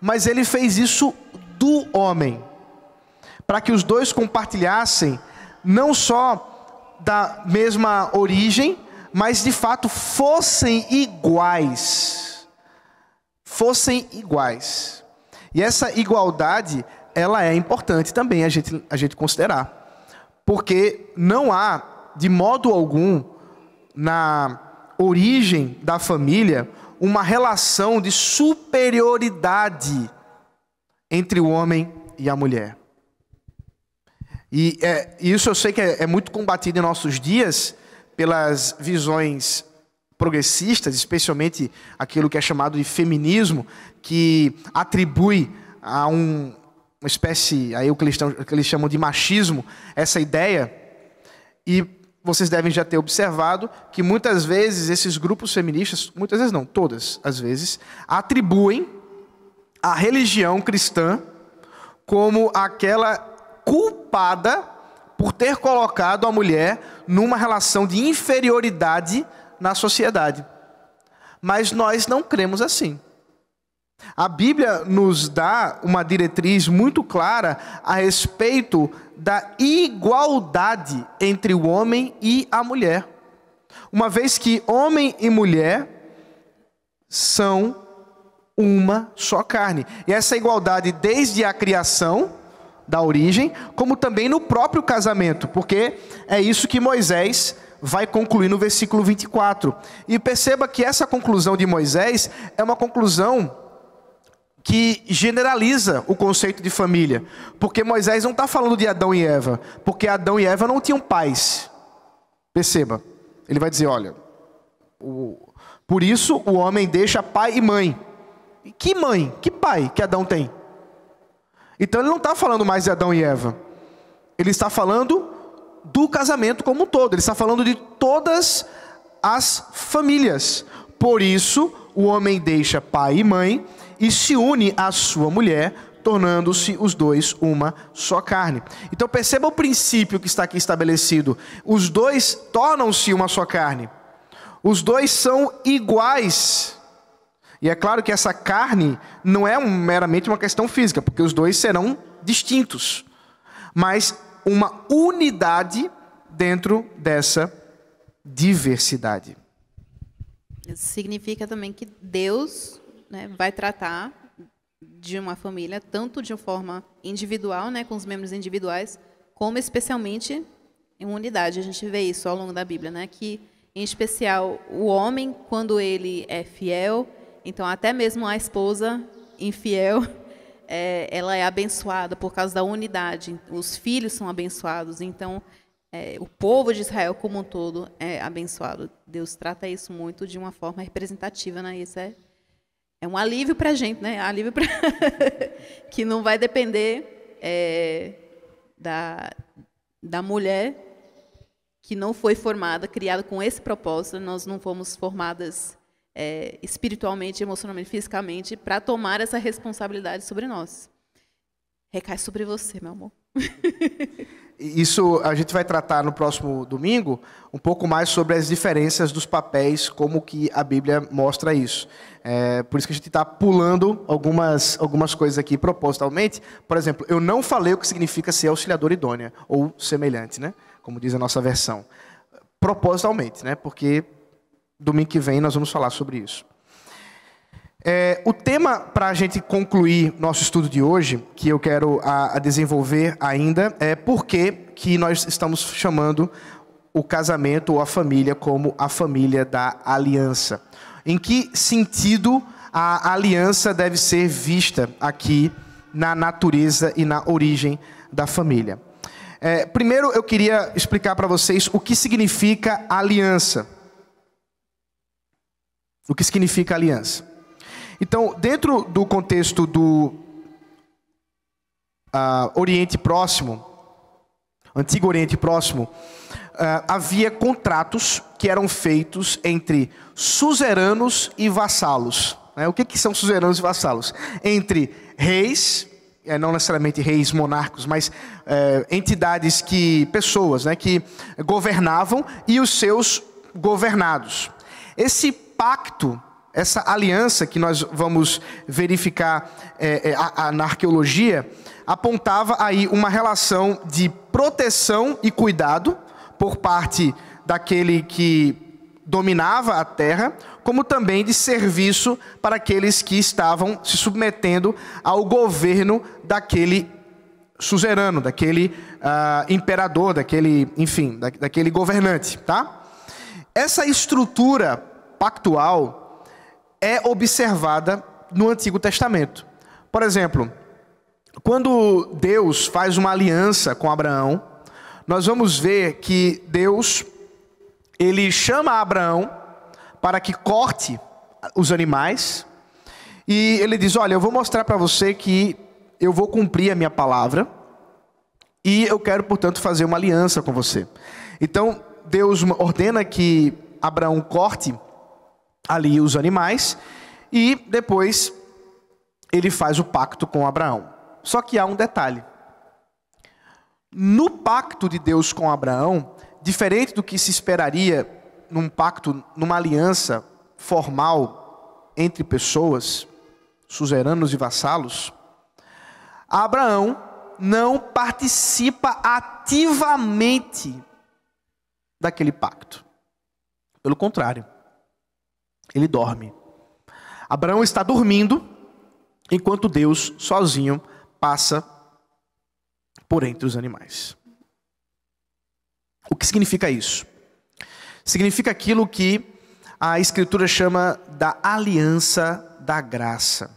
Mas ele fez isso do homem, para que os dois compartilhassem não só da mesma origem, mas de fato fossem iguais. E essa igualdade, ela é importante também a gente considerar. Porque não há, de modo algum, na origem da família, uma relação de superioridade entre o homem e a mulher. E isso eu sei que é muito combatido em nossos dias pelas visões progressistas, especialmente aquilo que é chamado de feminismo, que atribui a uma espécie, aí o que eles chamam de machismo, essa ideia. E vocês devem já ter observado que muitas vezes esses grupos feministas, muitas vezes não, todas as vezes, atribuem a religião cristã como aquela culpada por ter colocado a mulher numa relação de inferioridade na sociedade. Mas nós não cremos assim. A Bíblia nos dá uma diretriz muito clara a respeito da igualdade entre o homem e a mulher. Uma vez que homem e mulher são uma só carne. E essa igualdade desde a criação, da origem, como também no próprio casamento, porque é isso que Moisés vai concluir no versículo 24. E perceba que essa conclusão de Moisés é uma conclusão que generaliza o conceito de família, porque Moisés não está falando de Adão e Eva, porque Adão e Eva não tinham pais. Perceba, ele vai dizer, olha, por isso o homem deixa pai e mãe. E que mãe, que pai que Adão tem? Então ele não está falando mais de Adão e Eva. Ele está falando do casamento como um todo. Ele está falando de todas as famílias. Por isso, o homem deixa pai e mãe e se une à sua mulher, tornando-se os dois uma só carne. Então perceba o princípio que está aqui estabelecido. Os dois tornam-se uma só carne. Os dois são iguais. E é claro que essa carne não é meramente uma questão física, porque os dois serão distintos. Mas uma unidade dentro dessa diversidade. Isso significa também que Deus, né, vai tratar de uma família tanto de uma forma individual, né, com os membros individuais, como especialmente em unidade. A gente vê isso ao longo da Bíblia, né, que em especial o homem, quando ele é fiel, então até mesmo a esposa infiel, ela é abençoada por causa da unidade. Os filhos são abençoados, então o povo de Israel como um todo é abençoado. Deus trata isso muito de uma forma representativa, né? Isso é um alívio para a gente, né? Alívio para que não vai depender da mulher que não foi formada, criada com esse propósito. Nós não fomos formadas espiritualmente, emocionalmente, fisicamente, para tomar essa responsabilidade sobre nós. Recai sobre você, meu amor. Isso a gente vai tratar no próximo domingo, um pouco mais sobre as diferenças dos papéis, como que a Bíblia mostra isso. Por isso que a gente está pulando algumas coisas aqui propositalmente. Por exemplo, eu não falei o que significa ser auxiliador idônea, ou semelhante, né? Como diz a nossa versão. Propositalmente, né? Porque domingo que vem nós vamos falar sobre isso. O tema para a gente concluir nosso estudo de hoje, que eu quero desenvolver ainda, é por que nós estamos chamando o casamento ou a família como a família da aliança. Em que sentido a aliança deve ser vista aqui na natureza e na origem da família. Primeiro eu queria explicar para vocês o que significa aliança. O que significa aliança? Então, dentro do contexto do Oriente Próximo, Antigo Oriente Próximo, havia contratos que eram feitos entre suzeranos e vassalos. O que são suzeranos e vassalos? Entre reis, não necessariamente reis monarcos, mas entidades pessoas, que governavam, e os seus governados. Esse pacto, essa aliança que nós vamos verificar na arqueologia, apontava aí uma relação de proteção e cuidado por parte daquele que dominava a terra, como também de serviço para aqueles que estavam se submetendo ao governo daquele suzerano, daquele imperador, daquele governante, tá? Essa estrutura pactual é observada no Antigo Testamento. Por exemplo, quando Deus faz uma aliança com Abraão, nós vamos ver que Deus, ele chama Abraão para que corte os animais, e ele diz: olha, eu vou mostrar para você que eu vou cumprir a minha palavra, e eu quero, portanto, fazer uma aliança com você. Então, Deus ordena que Abraão corte ali os animais, e depois ele faz o pacto com Abraão. Só que há um detalhe. No pacto de Deus com Abraão, diferente do que se esperaria num pacto, numa aliança formal entre pessoas, suzeranos e vassalos, Abraão não participa ativamente daquele pacto. Pelo contrário, ele dorme. Abraão está dormindo, enquanto Deus, sozinho, passa por entre os animais. O que significa isso? Significa aquilo que a Escritura chama da aliança da graça.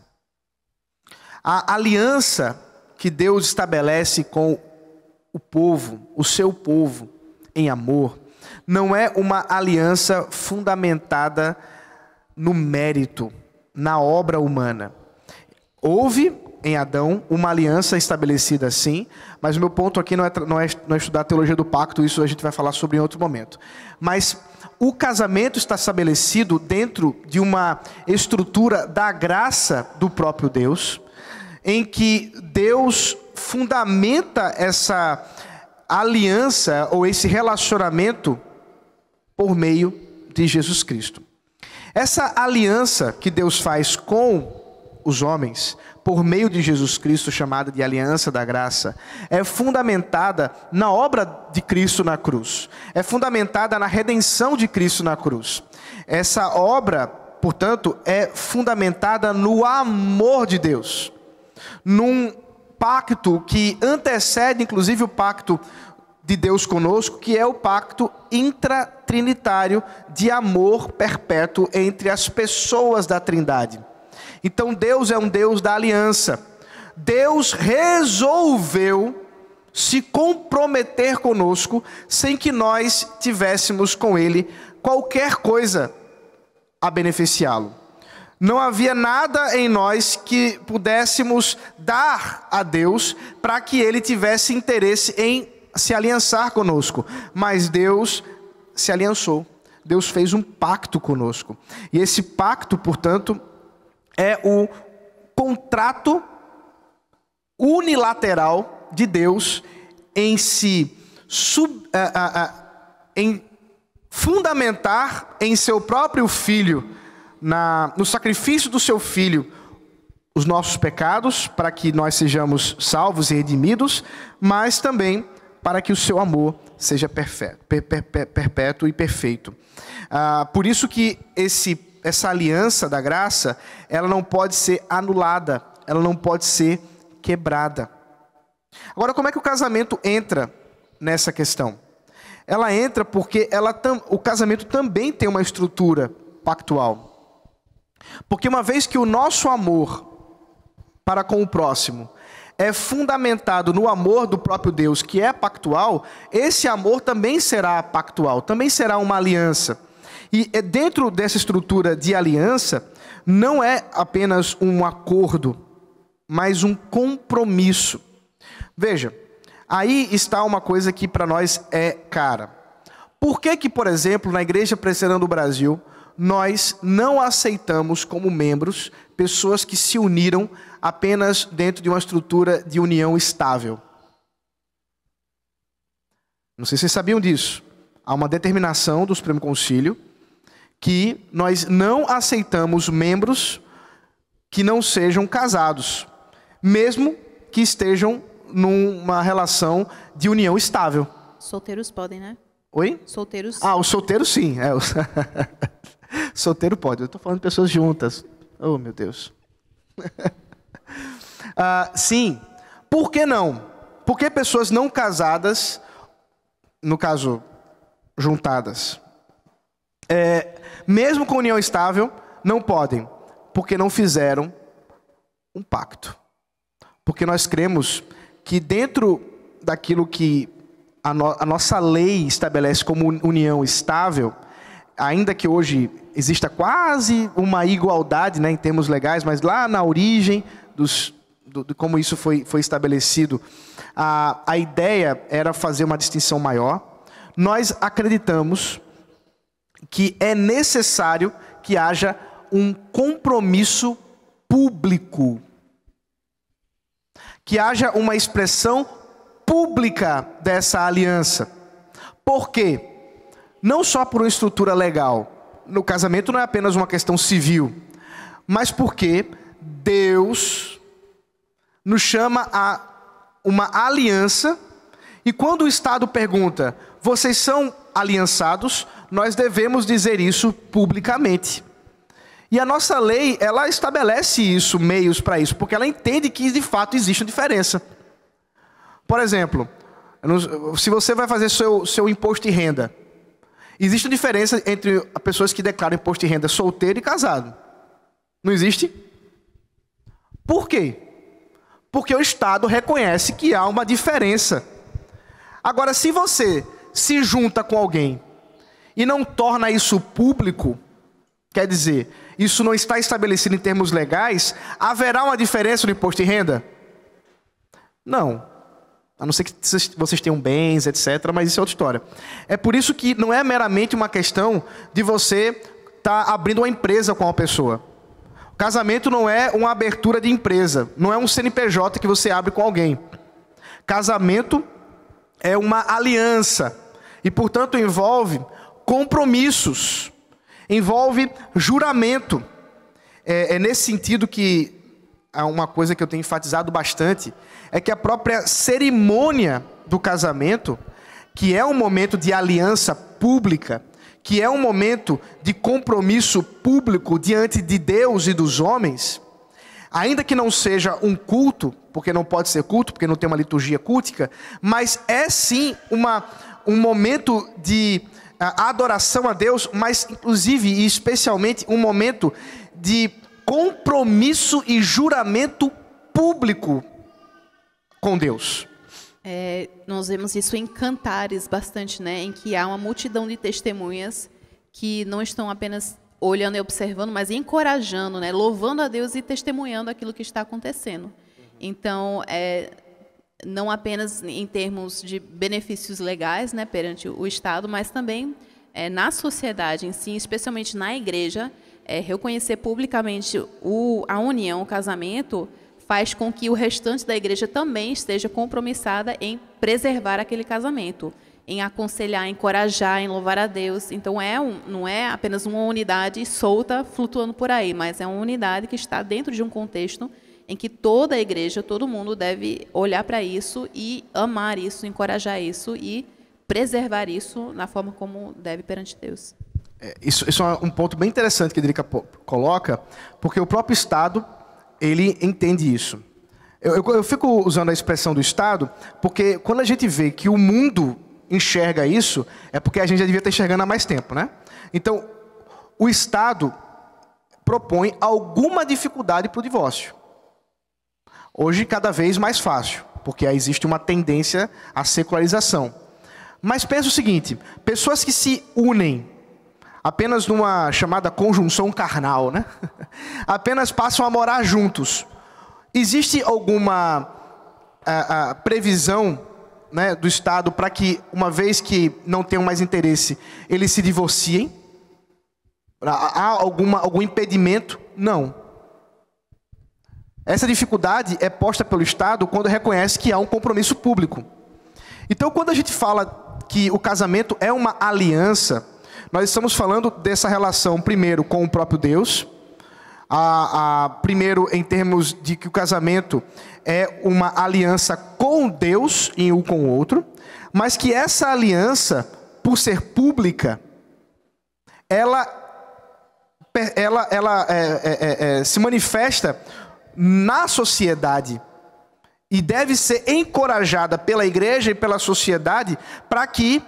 A aliança que Deus estabelece com o povo, o seu povo, em amor, não é uma aliança fundamentada no mérito, na obra humana. Houve em Adão uma aliança estabelecida assim, mas o meu ponto aqui não é estudar a teologia do pacto, isso a gente vai falar sobre em outro momento. Mas o casamento está estabelecido dentro de uma estrutura da graça do próprio Deus, em que Deus fundamenta essa aliança ou esse relacionamento por meio de Jesus Cristo. Essa aliança que Deus faz com os homens, por meio de Jesus Cristo, chamada de aliança da graça, é fundamentada na obra de Cristo na cruz. É fundamentada na redenção de Cristo na cruz. Essa obra, portanto, é fundamentada no amor de Deus. Num pacto que antecede, inclusive, o pacto de Deus conosco, que é o pacto intratrinitário de amor perpétuo entre as pessoas da Trindade. Então Deus é um Deus da aliança. Deus resolveu se comprometer conosco sem que nós tivéssemos com Ele qualquer coisa a beneficiá-lo. Não havia nada em nós que pudéssemos dar a Deus para que Ele tivesse interesse em se aliançar conosco. Mas Deus se aliançou. Deus fez um pacto conosco. E esse pacto, portanto, é o contrato unilateral de Deus em em fundamentar em seu próprio Filho, no sacrifício do seu Filho, os nossos pecados, para que nós sejamos salvos e redimidos, mas também para que o seu amor seja perpétuo e perfeito. Por isso que essa aliança da graça, ela não pode ser anulada, ela não pode ser quebrada. Agora, como é que o casamento entra nessa questão? Ela entra porque o casamento também tem uma estrutura pactual. Porque uma vez que o nosso amor para com o próximo é fundamentado no amor do próprio Deus, que é pactual, esse amor também será pactual, também será uma aliança. E dentro dessa estrutura de aliança, não é apenas um acordo, mas um compromisso. Veja, aí está uma coisa que para nós é cara. Por que, por exemplo, na Igreja Presbiteriana do Brasil, nós não aceitamos como membros pessoas que se uniram apenas dentro de uma estrutura de união estável? Não sei se vocês sabiam disso. Há uma determinação do Supremo Concílio que nós não aceitamos membros que não sejam casados, mesmo que estejam numa relação de união estável. Solteiros podem, né? Oi? Solteiros. Os solteiros sim. Solteiro pode. Eu estou falando de pessoas juntas. Oh, meu Deus. Sim. Por que não? Por que pessoas não casadas, no caso, juntadas, mesmo com união estável, não podem? Porque não fizeram um pacto. Porque nós cremos que dentro daquilo que a nossa lei estabelece como união estável, ainda que hoje exista quase uma igualdade, né, em termos legais, mas lá na origem de como isso foi estabelecido, a ideia era fazer uma distinção maior. Nós acreditamos que é necessário que haja um compromisso público, que haja uma expressão pública dessa aliança. Por quê? Não só por uma estrutura legal. No casamento não é apenas uma questão civil, mas porque Deus nos chama a uma aliança, e quando o Estado pergunta: vocês são aliançados? Nós devemos dizer isso publicamente. E a nossa lei, ela estabelece isso, meios para isso, porque ela entende que de fato existe uma diferença. Por exemplo, se você vai fazer seu imposto de renda, existe uma diferença entre as pessoas que declaram imposto de renda solteiro e casado. Não existe? Por quê? Porque o Estado reconhece que há uma diferença. Agora, se você se junta com alguém e não torna isso público, quer dizer, isso não está estabelecido em termos legais, haverá uma diferença no imposto de renda? Não. A não ser que vocês tenham bens, etc., mas isso é outra história. É por isso que não é meramente uma questão de você estar abrindo uma empresa com uma pessoa. O casamento não é uma abertura de empresa, não é um CNPJ que você abre com alguém. Casamento é uma aliança e, portanto, envolve compromissos, envolve juramento. É nesse sentido que uma coisa que eu tenho enfatizado bastante, é que a própria cerimônia do casamento, que é um momento de aliança pública, que é um momento de compromisso público diante de Deus e dos homens, ainda que não seja um culto, porque não pode ser culto, porque não tem uma liturgia cultica, mas é sim um momento de adoração a Deus, mas inclusive e especialmente um momento de compromisso e juramento público com Deus. Nós vemos isso em Cantares bastante, né? Em que há uma multidão de testemunhas que não estão apenas olhando e observando, mas encorajando, né? Louvando a Deus e testemunhando aquilo que está acontecendo. Então, não apenas em termos de benefícios legais, né, perante o Estado, mas também na sociedade em si, especialmente na igreja, reconhecer publicamente a união, o casamento, faz com que o restante da igreja também esteja compromissada em preservar aquele casamento, em aconselhar, encorajar, em louvar a Deus. Então, não é apenas uma unidade solta, flutuando por aí, mas é uma unidade que está dentro de um contexto em que toda a igreja, todo mundo deve olhar para isso e amar isso, encorajar isso e preservar isso na forma como deve perante Deus. Isso é um ponto bem interessante que a Drica coloca, porque o próprio Estado, ele entende isso. Eu fico usando a expressão do Estado, porque quando a gente vê que o mundo enxerga isso, é porque a gente já devia estar enxergando há mais tempo, né? Então, o Estado propõe alguma dificuldade para o divórcio. Hoje, cada vez mais fácil, porque existe uma tendência à secularização. Mas pensa o seguinte, pessoas que se unem apenas numa chamada conjunção carnal, né? Apenas passam a morar juntos. Existe alguma previsão, né, do Estado para que, uma vez que não tenham mais interesse, eles se divorciem? Há algum impedimento? Não. Essa dificuldade é posta pelo Estado quando reconhece que há um compromisso público. Então, quando a gente fala que o casamento é uma aliança, nós estamos falando dessa relação, primeiro, com o próprio Deus. Primeiro, em termos de que o casamento é uma aliança com Deus e um com o outro, mas que essa aliança, por ser pública, ela se manifesta na sociedade e deve ser encorajada pela igreja e pela sociedade para que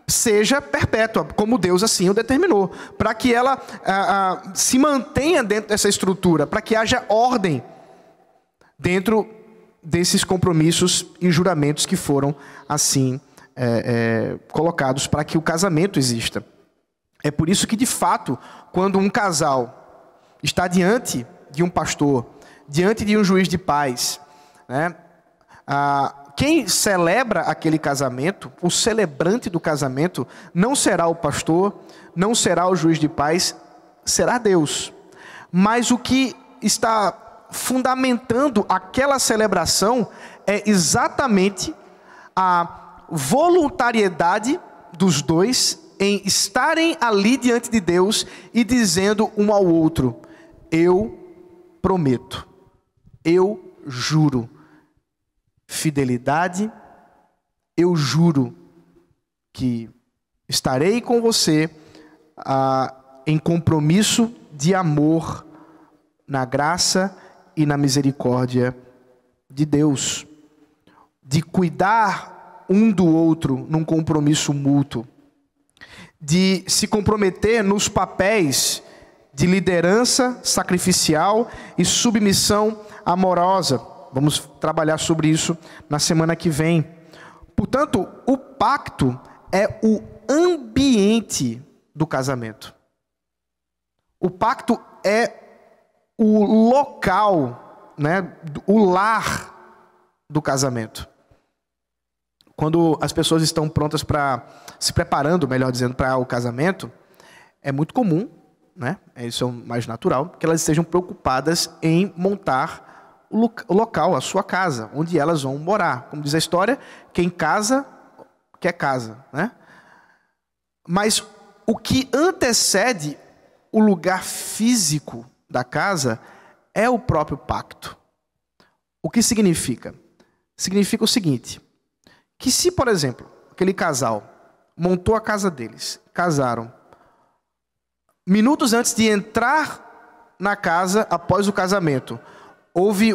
seja perpétua, como Deus assim o determinou, para que ela se mantenha dentro dessa estrutura, para que haja ordem dentro desses compromissos e juramentos que foram assim colocados para que o casamento exista. É por isso que, de fato, quando um casal está diante de um pastor, diante de um juiz de paz, né, quem celebra aquele casamento, o celebrante do casamento, não será o pastor, não será o juiz de paz, será Deus. Mas o que está fundamentando aquela celebração é exatamente a voluntariedade dos dois em estarem ali diante de Deus e dizendo um ao outro: eu prometo, eu juro fidelidade, eu juro que estarei com você em compromisso de amor, na graça e na misericórdia de Deus, de cuidar um do outro num compromisso mútuo, de se comprometer nos papéis de liderança sacrificial e submissão amorosa. Vamos trabalhar sobre isso na semana que vem. Portanto, o pacto é o ambiente do casamento. O pacto é o local, né, o lar do casamento. Quando as pessoas estão prontas se preparando, melhor dizendo, para o casamento, é muito comum, né, isso é o mais natural, que elas estejam preocupadas em montar o local, a sua casa, onde elas vão morar. Como diz a história, quem casa, quer casa, né? Mas o que antecede o lugar físico da casa é o próprio pacto. O que significa? Significa o seguinte, que se, por exemplo, aquele casal montou a casa deles, casaram, minutos antes de entrar na casa, após o casamento, houve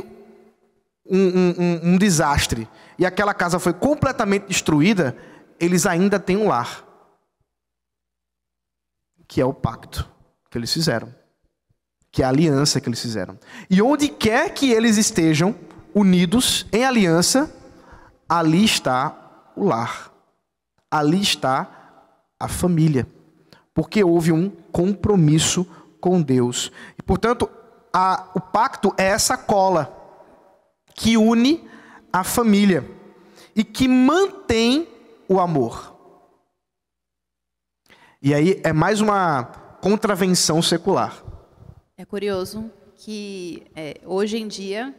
um desastre, e aquela casa foi completamente destruída, eles ainda têm um lar, que é o pacto que eles fizeram, que é a aliança que eles fizeram. E onde quer que eles estejam unidos em aliança, ali está o lar, ali está a família, porque houve um compromisso com Deus. E, portanto, o pacto é essa cola que une a família e que mantém o amor. E aí é mais uma contravenção secular. É curioso que hoje em dia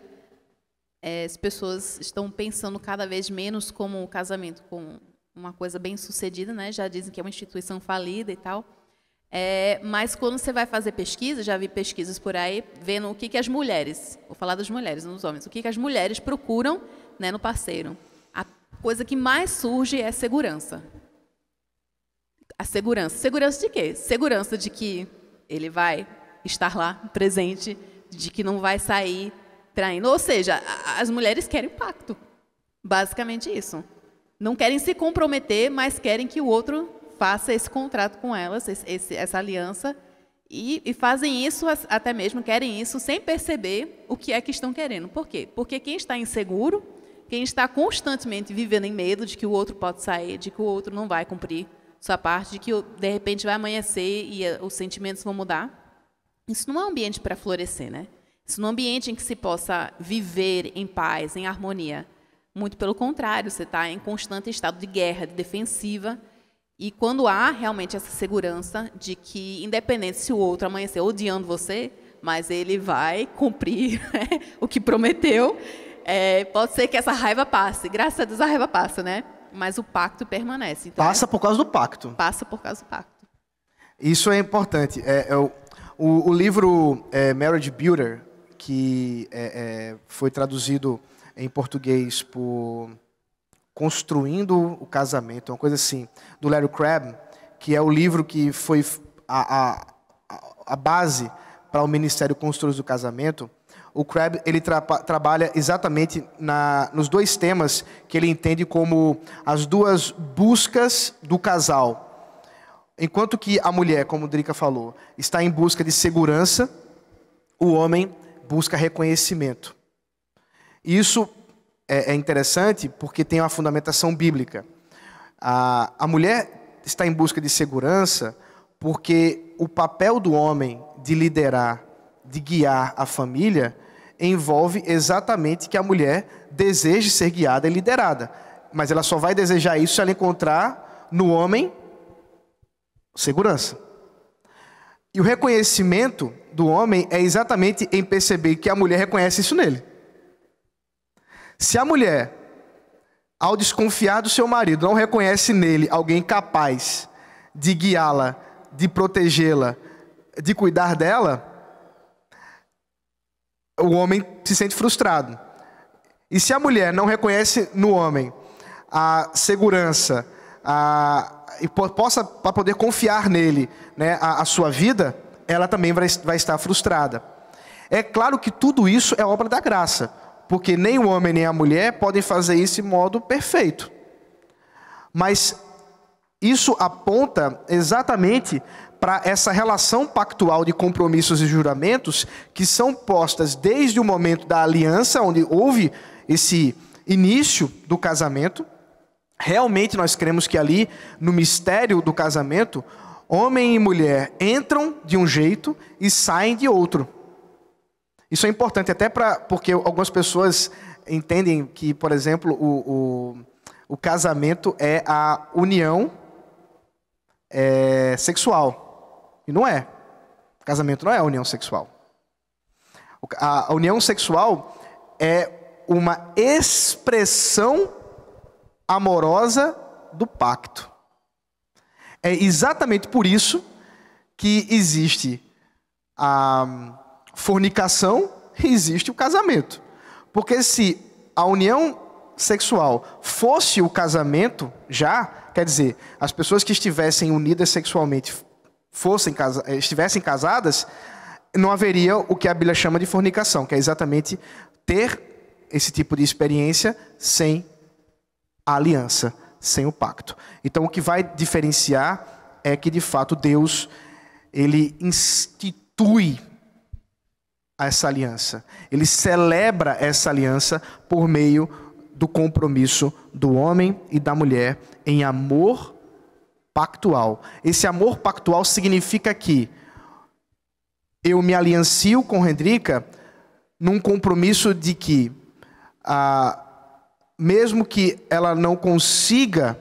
as pessoas estão pensando cada vez menos como o casamento com uma coisa bem sucedida, né? Já dizem que é uma instituição falida e tal. Mas quando você vai fazer pesquisa, já vi pesquisas por aí, vendo o que as mulheres, vou falar das mulheres, não dos homens, o que as mulheres procuram, né, no parceiro. A coisa que mais surge é segurança. A segurança. Segurança de quê? Segurança de que ele vai estar lá, presente, de que não vai sair traindo. Ou seja, as mulheres querem pacto. Basicamente isso. Não querem se comprometer, mas querem que o outro faça esse contrato com elas, essa aliança, e fazem isso, até mesmo querem isso, sem perceber o que é que estão querendo. Por quê? Porque quem está inseguro, quem está constantemente vivendo em medo de que o outro pode sair, de que o outro não vai cumprir sua parte, de que de repente vai amanhecer e os sentimentos vão mudar, isso não é um ambiente para florescer, né? Isso não é um ambiente em que se possa viver em paz, em harmonia. Muito pelo contrário, você está em constante estado de guerra, de defensiva. E quando há realmente essa segurança de que, independente se o outro amanhecer odiando você, mas ele vai cumprir o que prometeu, pode ser que essa raiva passe. Graças a Deus a raiva passa, né? Mas o pacto permanece. Então, passa por causa do pacto. Passa por causa do pacto. Isso é importante. O livro Marriage Builder, que foi traduzido em português por Construindo o Casamento, uma coisa assim, do Larry Crabb, que é o livro que foi a base para o Ministério Construtores do Casamento. O Crabb, ele trabalha exatamente nos dois temas que ele entende como as duas buscas do casal. Enquanto que a mulher, como o Drica falou, está em busca de segurança, o homem busca reconhecimento. Isso é interessante porque tem uma fundamentação bíblica. A mulher está em busca de segurança porque o papel do homem de liderar, de guiar a família, envolve exatamente que a mulher deseje ser guiada e liderada. Mas ela só vai desejar isso se ela encontrar no homem segurança. E o reconhecimento do homem é exatamente em perceber que a mulher reconhece isso nele. Se a mulher, ao desconfiar do seu marido, não reconhece nele alguém capaz de guiá-la, de protegê-la, de cuidar dela, o homem se sente frustrado. E se a mulher não reconhece no homem a segurança, para poder confiar nele, né, a sua vida, ela também vai estar frustrada. É claro que tudo isso é obra da graça, porque nem o homem nem a mulher podem fazer isso de modo perfeito. Mas isso aponta exatamente para essa relação pactual de compromissos e juramentos que são postas desde o momento da aliança, onde houve esse início do casamento. Realmente nós cremos que ali, no mistério do casamento, homem e mulher entram de um jeito e saem de outro. Isso é importante até porque algumas pessoas entendem que, por exemplo, o casamento é a união sexual. E não é. O casamento não é a união sexual. A união sexual é uma expressão amorosa do pacto. É exatamente por isso que existe a fornicação e existe o casamento. Porque se a união sexual fosse o casamento já, quer dizer, as pessoas que estivessem unidas sexualmente estivessem casadas, não haveria o que a Bíblia chama de fornicação, que é exatamente ter esse tipo de experiência sem a aliança, sem o pacto. Então o que vai diferenciar é que de fato Deus, ele institui essa aliança. Ele celebra essa aliança por meio do compromisso do homem e da mulher em amor pactual. Esse amor pactual significa que eu me aliancio com Rendrica num compromisso de que, mesmo que ela não consiga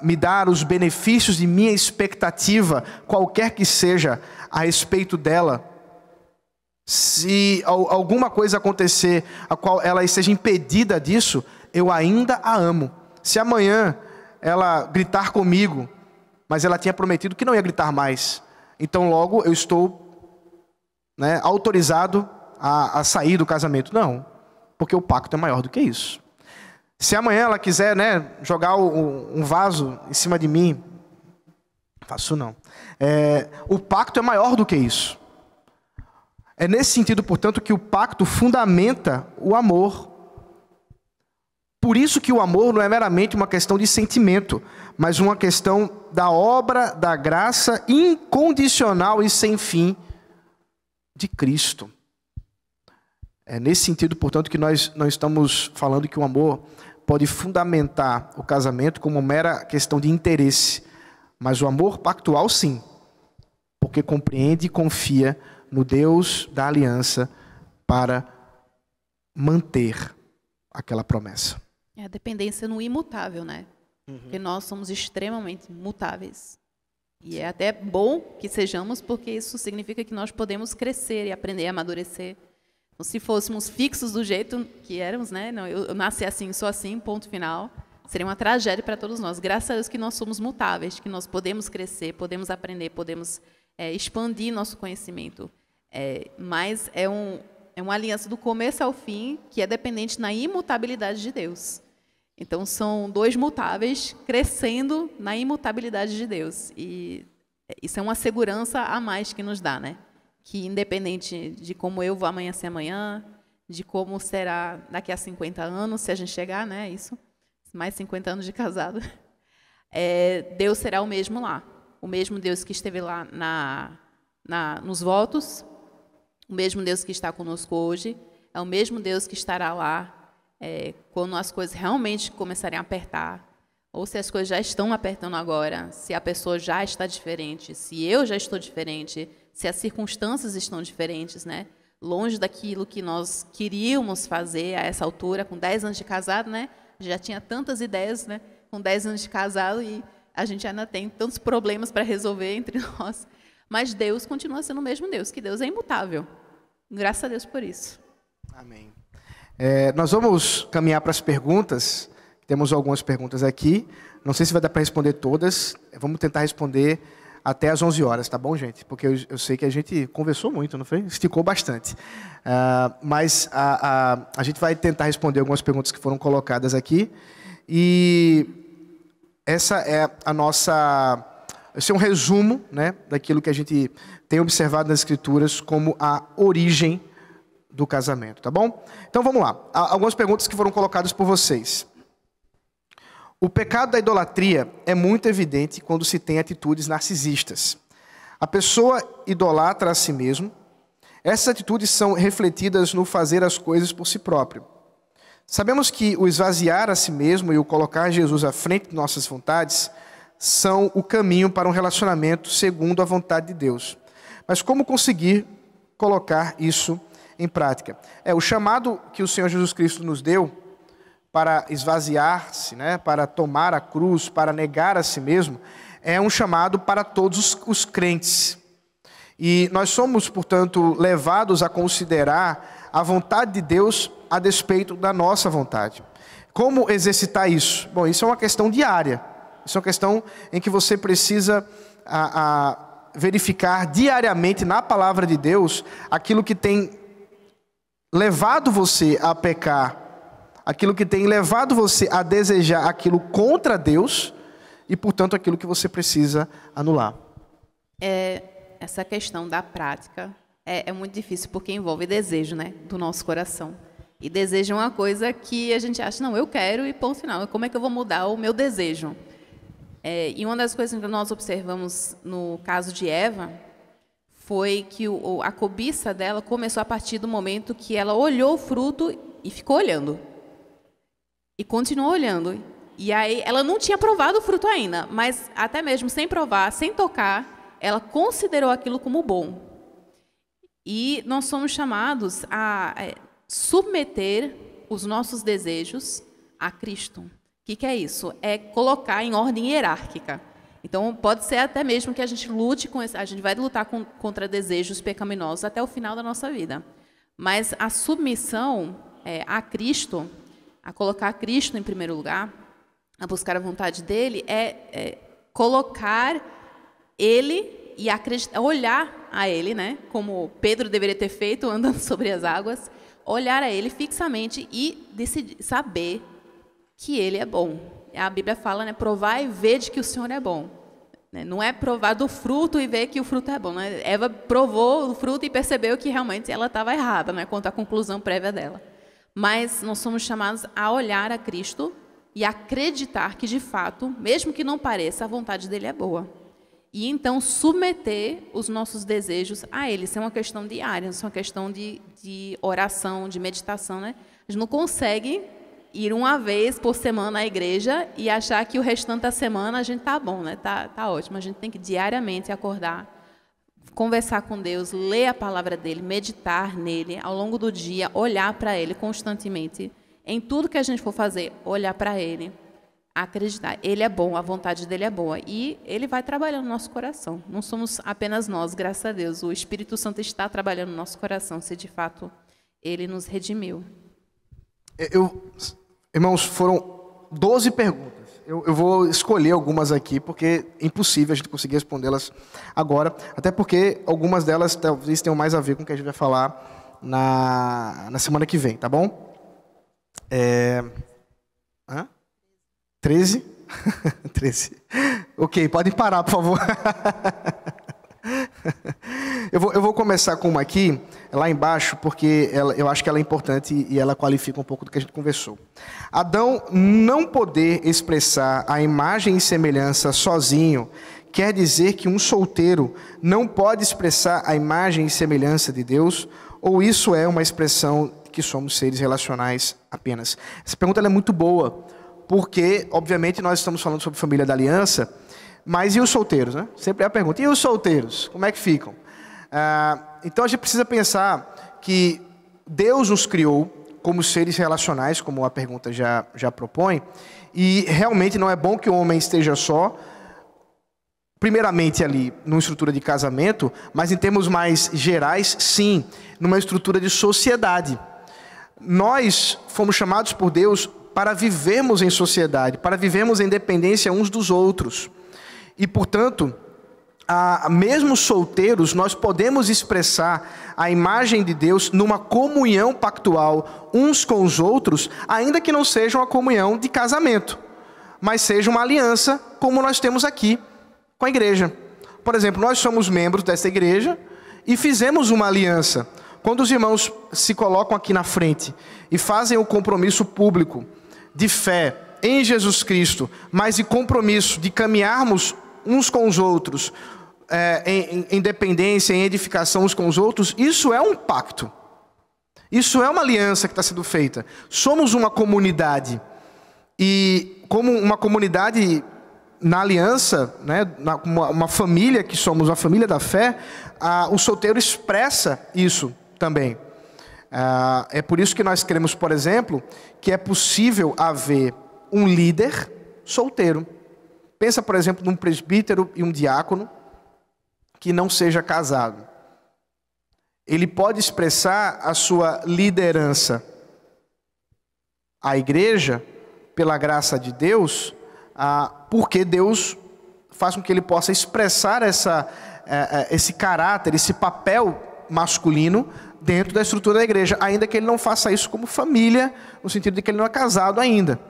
me dar os benefícios de minha expectativa, qualquer que seja, a respeito dela, se alguma coisa acontecer a qual ela esteja impedida disso, eu ainda a amo. Se amanhã ela gritar comigo, mas ela tinha prometido que não ia gritar mais, então logo eu estou, né, autorizado a sair do casamento. Não, porque o pacto é maior do que isso. Se amanhã ela quiser, né, jogar um vaso em cima de mim, não faço não. O pacto é maior do que isso. É nesse sentido, portanto, que o pacto fundamenta o amor. Por isso que o amor não é meramente uma questão de sentimento, mas uma questão da obra, da graça incondicional e sem fim de Cristo. É nesse sentido, portanto, que nós não estamos falando que o amor pode fundamentar o casamento como mera questão de interesse, mas o amor pactual sim, porque compreende e confia no Deus da aliança para manter aquela promessa. É a dependência no imutável, né? Porque nós somos extremamente mutáveis. E é até bom que sejamos, porque isso significa que nós podemos crescer e aprender a amadurecer. Então, se fôssemos fixos do jeito que éramos, né? Não, eu nasci assim, sou assim, ponto final. Seria uma tragédia para todos nós. Graças a Deus que nós somos mutáveis, que nós podemos crescer, podemos aprender, podemos expandir nosso conhecimento. Mas é uma aliança do começo ao fim, que é dependente na imutabilidade de Deus. Então, são dois mutáveis crescendo na imutabilidade de Deus. E isso é uma segurança a mais que nos dá, né? Que independente de como eu vou amanhecer amanhã, de como será daqui a 50 anos, se a gente chegar, né? Isso, mais 50 anos de casado, Deus será o mesmo lá. O mesmo Deus que esteve lá nos votos, o mesmo Deus que está conosco hoje, é o mesmo Deus que estará lá quando as coisas realmente começarem a apertar, ou se as coisas já estão apertando agora, se a pessoa já está diferente, se eu já estou diferente, se as circunstâncias estão diferentes, né? Longe daquilo que nós queríamos fazer a essa altura, com 10 anos de casado, né? Já tinha tantas ideias, né? Com 10 anos de casado, e a gente ainda tem tantos problemas para resolver entre nós. Mas Deus continua sendo o mesmo Deus, que Deus é imutável. Graças a Deus por isso. Amém. Nós vamos caminhar para as perguntas. Temos algumas perguntas aqui. Não sei se vai dar para responder todas. Vamos tentar responder até às 11 horas, tá bom, gente? Porque eu sei que a gente conversou muito, não foi? Esticou bastante. Mas a gente vai tentar responder algumas perguntas que foram colocadas aqui. E essa é a nossa... Esse é um resumo, né, daquilo que a gente tem observado nas Escrituras como a origem do casamento, tá bom? Então vamos lá. Algumas perguntas que foram colocadas por vocês. O pecado da idolatria é muito evidente quando se tem atitudes narcisistas. A pessoa idolatra a si mesmo. Essas atitudes são refletidas no fazer as coisas por si próprio. Sabemos que o esvaziar a si mesmo e o colocar Jesus à frente de nossas vontades são o caminho para um relacionamento segundo a vontade de Deus. Mas como conseguir colocar isso em prática? O chamado que o Senhor Jesus Cristo nos deu para esvaziar-se, né, para tomar a cruz, para negar a si mesmo, é um chamado para todos os crentes. E nós somos, portanto, levados a considerar a vontade de Deus a despeito da nossa vontade. Como exercitar isso? Bom, isso é uma questão diária. Isso é uma questão em que você precisa verificar diariamente na palavra de Deus aquilo que tem levado você a pecar, aquilo que tem levado você a desejar aquilo contra Deus e, portanto, aquilo que você precisa anular. Essa questão da prática é muito difícil porque envolve desejo, né, do nosso coração. E desejo é uma coisa que a gente acha, não, eu quero e ponto final. Como é que eu vou mudar o meu desejo? E uma das coisas que nós observamos no caso de Eva foi que a cobiça dela começou a partir do momento que ela olhou o fruto e ficou olhando. E continuou olhando. E aí ela não tinha provado o fruto ainda, mas até mesmo sem provar, sem tocar, ela considerou aquilo como bom. E nós somos chamados a submeter os nossos desejos a Cristo. O que é isso? É colocar em ordem hierárquica. Então, pode ser até mesmo que a gente lute a gente vai lutar contra desejos pecaminosos até o final da nossa vida. Mas a submissão a Cristo, a colocar Cristo em primeiro lugar, a buscar a vontade dele, é colocar ele e acreditar, olhar a ele, né? Como Pedro deveria ter feito andando sobre as águas, olhar a ele fixamente e decidir, saber que ele é bom. A Bíblia fala, né, provar e ver de que o Senhor é bom. Não é provar do fruto e ver que o fruto é bom. Né? Eva provou o fruto e percebeu que realmente ela estava errada, né, quanto à conclusão prévia dela. Mas nós somos chamados a olhar a Cristo e acreditar que, de fato, mesmo que não pareça, a vontade dele é boa. E então submeter os nossos desejos a ele. Isso é uma questão diária, isso é uma questão de oração, de meditação. Né? A gente não consegue ir uma vez por semana à igreja e achar que o restante da semana a gente está bom, né? Tá ótimo. A gente tem que diariamente acordar, conversar com Deus, ler a palavra dele, meditar nele ao longo do dia, olhar para ele constantemente. Em tudo que a gente for fazer, olhar para ele, acreditar. Ele é bom, a vontade dele é boa. E ele vai trabalhando no nosso coração. Não somos apenas nós, graças a Deus. O Espírito Santo está trabalhando no nosso coração, se de fato ele nos redimiu. Irmãos, foram 12 perguntas. Eu vou escolher algumas aqui, porque é impossível a gente conseguir respondê-las agora. Até porque algumas delas talvez tenham mais a ver com o que a gente vai falar na semana que vem, tá bom? 13? 13. Ok, podem parar, por favor. Eu vou começar com uma aqui, lá embaixo, porque eu acho que ela é importante e ela qualifica um pouco do que a gente conversou. Adão não poder expressar a imagem e semelhança sozinho quer dizer que um solteiro não pode expressar a imagem e semelhança de Deus, ou isso é uma expressão que somos seres relacionais apenas? Essa pergunta ela é muito boa, porque, obviamente, nós estamos falando sobre família da aliança, mas e os solteiros, né? Sempre é a pergunta, e os solteiros, como é que ficam? Então a gente precisa pensar que Deus nos criou como seres relacionais, como a pergunta já propõe, e realmente não é bom que o homem esteja só, primeiramente ali numa estrutura de casamento, mas em termos mais gerais, sim, numa estrutura de sociedade. Nós fomos chamados por Deus para vivermos em sociedade, para vivermos em dependência uns dos outros. E, portanto, mesmo solteiros, nós podemos expressar a imagem de Deus numa comunhão pactual uns com os outros, ainda que não seja uma comunhão de casamento, mas seja uma aliança como nós temos aqui com a igreja. Por exemplo, nós somos membros dessa igreja e fizemos uma aliança. Quando os irmãos se colocam aqui na frente e fazem o compromisso público de fé em Jesus Cristo, mas de compromisso de caminharmos uns com os outros, em dependência, em edificação uns com os outros, isso é um pacto. Isso é uma aliança que está sendo feita. Somos uma comunidade. E como uma comunidade na aliança, né, uma família que somos, a família da fé, o solteiro expressa isso também. É por isso que nós queremos, por exemplo, que é possível haver um líder solteiro. Pensa, por exemplo, num presbítero e um diácono que não seja casado. Ele pode expressar a sua liderança à igreja, pela graça de Deus, porque Deus faz com que ele possa expressar esse caráter, esse papel masculino dentro da estrutura da igreja, ainda que ele não faça isso como família, no sentido de que ele não é casado ainda.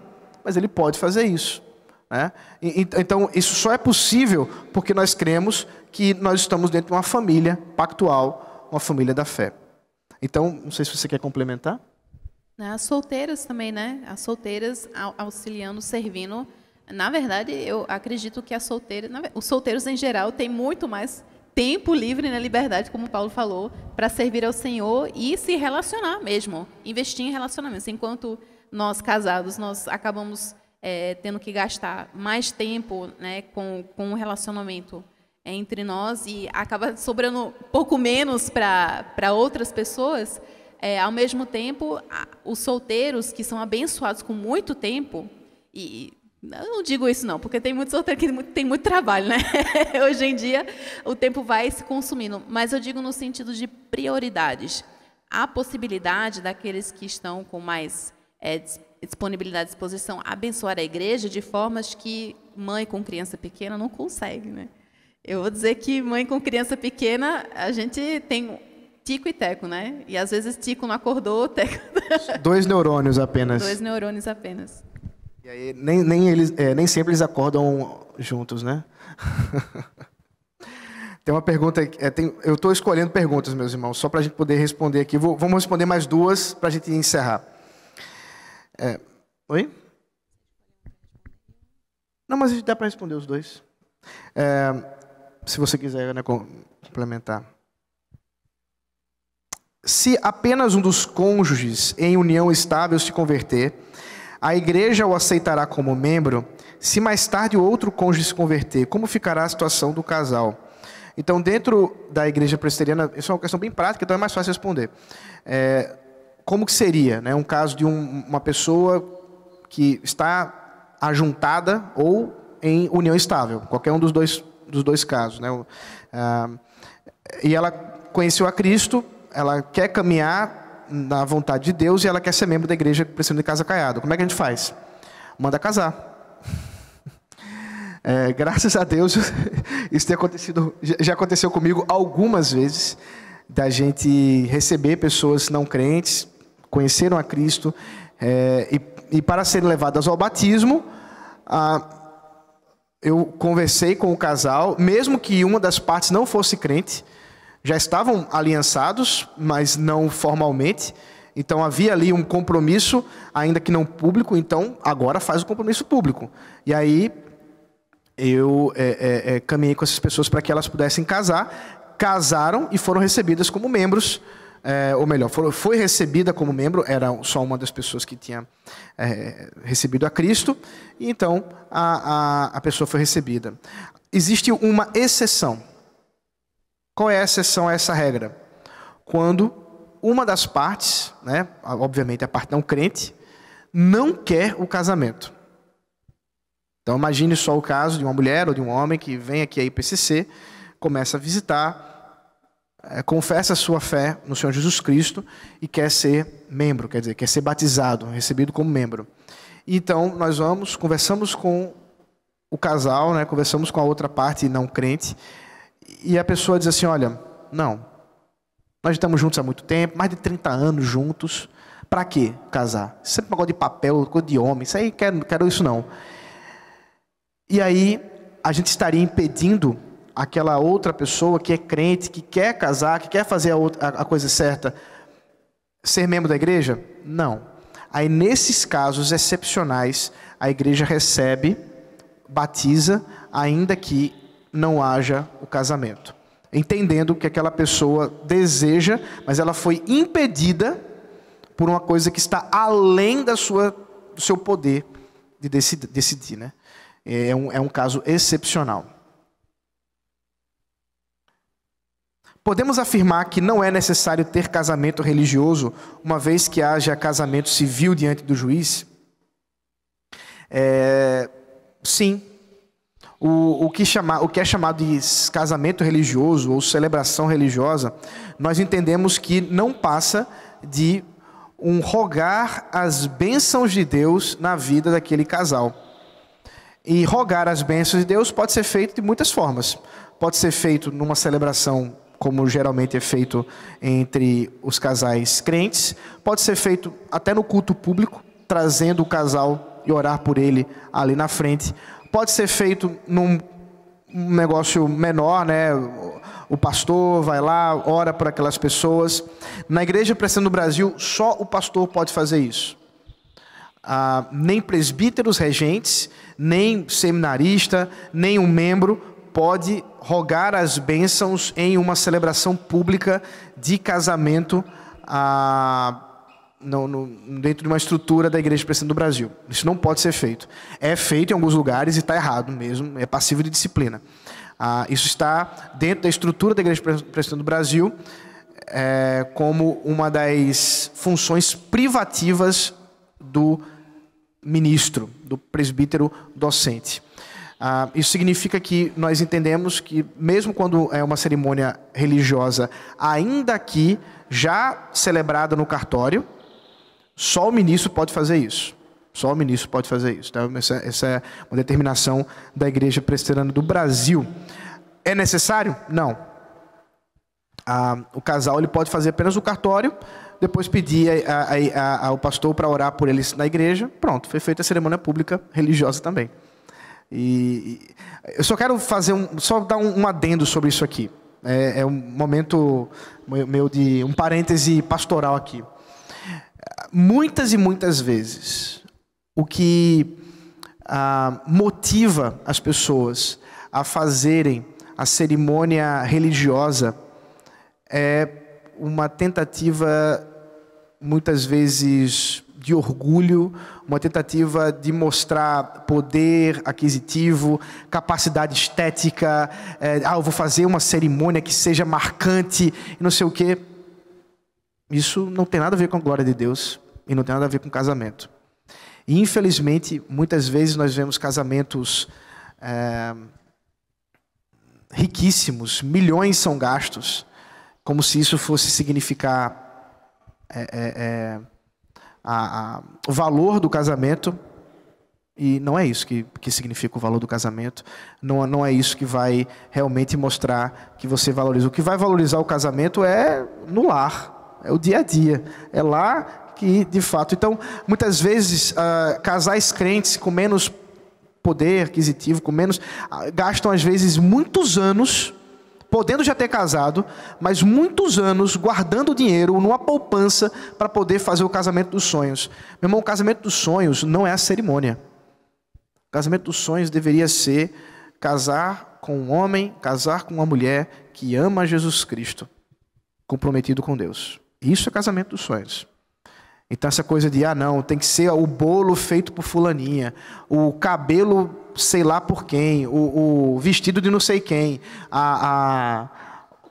Mas ele pode fazer isso, né? Então, isso só é possível porque nós cremos que nós estamos dentro de uma família pactual, uma família da fé. Então, não sei se você quer complementar. As solteiras também, né? As solteiras auxiliando, servindo. Na verdade, eu acredito que os solteiros em geral têm muito mais tempo livre na liberdade, como o Paulo falou, para servir ao Senhor e se relacionar mesmo, investir em relacionamentos. Enquanto nós casados, nós acabamos tendo que gastar mais tempo, né, com um relacionamento entre nós e acaba sobrando um pouco menos para outras pessoas. Ao mesmo tempo, os solteiros que são abençoados com muito tempo, e eu não digo isso não, porque tem muitos solteiros que tem muito trabalho, né? Hoje em dia, o tempo vai se consumindo, mas eu digo no sentido de prioridades. Há possibilidade daqueles que estão com mais disponibilidade, disposição, abençoar a igreja de formas que mãe com criança pequena não consegue, né? Eu vou dizer que mãe com criança pequena, a gente tem tico e teco, né? E às vezes tico não acordou, teco... 2 neurônios apenas. 2 neurônios apenas. E aí, nem sempre eles acordam juntos, né? Tem uma pergunta, eu estou escolhendo perguntas, meus irmãos, só para a gente poder responder aqui. Vamos responder mais 2 para a gente encerrar. Oi? Não, mas dá para responder os 2. Se você quiser, né, complementar. Se apenas um dos cônjuges em união estável se converter, a igreja o aceitará como membro. Se mais tarde o outro cônjuge se converter, como ficará a situação do casal? Então, dentro da igreja presbiteriana, isso é uma questão bem prática, então é mais fácil responder. Como que seria, né, um caso de uma pessoa que está ajuntada ou em união estável, qualquer um dos dois casos, né? E ela conheceu a Cristo, ela quer caminhar na vontade de Deus e ela quer ser membro da igreja presbiteriana de Casa Caiado. Como é que a gente faz? Manda casar. Graças a Deus, isso tem acontecido, já aconteceu comigo algumas vezes, da gente receber pessoas não crentes, conheceram a Cristo, e para serem levadas ao batismo, eu conversei com o casal, mesmo que uma das partes não fosse crente, já estavam aliançados, mas não formalmente. Então havia ali um compromisso, ainda que não público. Então agora faz o compromisso público. E aí eu caminhei com essas pessoas para que elas pudessem casar. Casaram e foram recebidas como membros. Ou melhor, foi recebida como membro. Era só uma das pessoas que tinha recebido a Cristo. E então a pessoa foi recebida. Existe uma exceção. Qual é a exceção a essa regra? Quando uma das partes, né, obviamente a parte não crente, não quer o casamento. Então imagine só o caso de uma mulher ou de um homem que vem aqui à IPCC, começa a visitar, confessa a sua fé no Senhor Jesus Cristo e quer ser membro, quer dizer, quer ser batizado, recebido como membro. Então nós conversamos com o casal, né, conversamos com a outra parte não crente, e a pessoa diz assim, olha, não, nós estamos juntos há muito tempo, mais de 30 anos juntos, para quê casar? Isso é um negócio de papel, coisa de homem, isso aí, quero isso não. E aí, a gente estaria impedindo aquela outra pessoa que é crente, que quer casar, que quer fazer a coisa certa, ser membro da igreja? Não. Aí, nesses casos excepcionais, a igreja recebe, batiza, ainda que não haja o casamento. Entendendo que aquela pessoa deseja, mas ela foi impedida por uma coisa que está além do seu poder de decidir, né? É um caso excepcional. Podemos afirmar que não é necessário ter casamento religioso, uma vez que haja casamento civil diante do juiz? Sim. O que é chamado de casamento religioso ou celebração religiosa, nós entendemos que não passa de um rogar as bênçãos de Deus na vida daquele casal. E rogar as bênçãos de Deus pode ser feito de muitas formas. Pode ser feito numa celebração como geralmente é feito entre os casais crentes. Pode ser feito até no culto público, trazendo o casal e orar por ele ali na frente. Pode ser feito num negócio menor, né? O pastor vai lá, ora por aquelas pessoas. Na Igreja Presbiteriana do Brasil, só o pastor pode fazer isso. Nem presbíteros regentes, nem seminarista, nem um membro pode rogar as bênçãos em uma celebração pública de casamento dentro de uma estrutura da Igreja Presbiteriana do Brasil. Isso não pode ser feito. É feito em alguns lugares e está errado mesmo, é passível de disciplina. Isso está dentro da estrutura da Igreja Presbiteriana do Brasil como uma das funções privativas do ministro, do presbítero docente. Isso significa que nós entendemos que, mesmo quando é uma cerimônia religiosa, ainda que já celebrada no cartório, só o ministro pode fazer isso. Só o ministro pode fazer isso. Tá? Essa é uma determinação da Igreja Presbiteriana do Brasil. É necessário? Não. O casal ele pode fazer apenas o cartório, depois pedir ao pastor para orar por eles na igreja. Pronto, foi feita a cerimônia pública religiosa também. E eu só quero só dar um adendo sobre isso aqui. É um momento meu de um parêntese pastoral aqui. Muitas e muitas vezes, o que motiva as pessoas a fazerem a cerimônia religiosa é uma tentativa, muitas vezes, de orgulho, uma tentativa de mostrar poder aquisitivo, capacidade estética. Eu vou fazer uma cerimônia que seja marcante, e não sei o quê. Isso não tem nada a ver com a glória de Deus e não tem nada a ver com casamento. E, infelizmente, muitas vezes nós vemos casamentos riquíssimos, milhões são gastos, como se isso fosse significar o valor do casamento. E não é isso que significa o valor do casamento. Não é isso que vai realmente mostrar que você valoriza. O que vai valorizar o casamento é no lar, é o dia a dia. É lá que, de fato... Então, muitas vezes, casais crentes com menos poder aquisitivo, gastam às vezes muitos anos, podendo já ter casado, mas muitos anos guardando dinheiro numa poupança para poder fazer o casamento dos sonhos. Meu irmão, o casamento dos sonhos não é a cerimônia. O casamento dos sonhos deveria ser casar com um homem, casar com uma mulher que ama Jesus Cristo, comprometido com Deus. Isso é casamento dos sonhos. Então essa coisa de, não, tem que ser o bolo feito por fulaninha, o cabelo sei lá por quem, o vestido de não sei quem,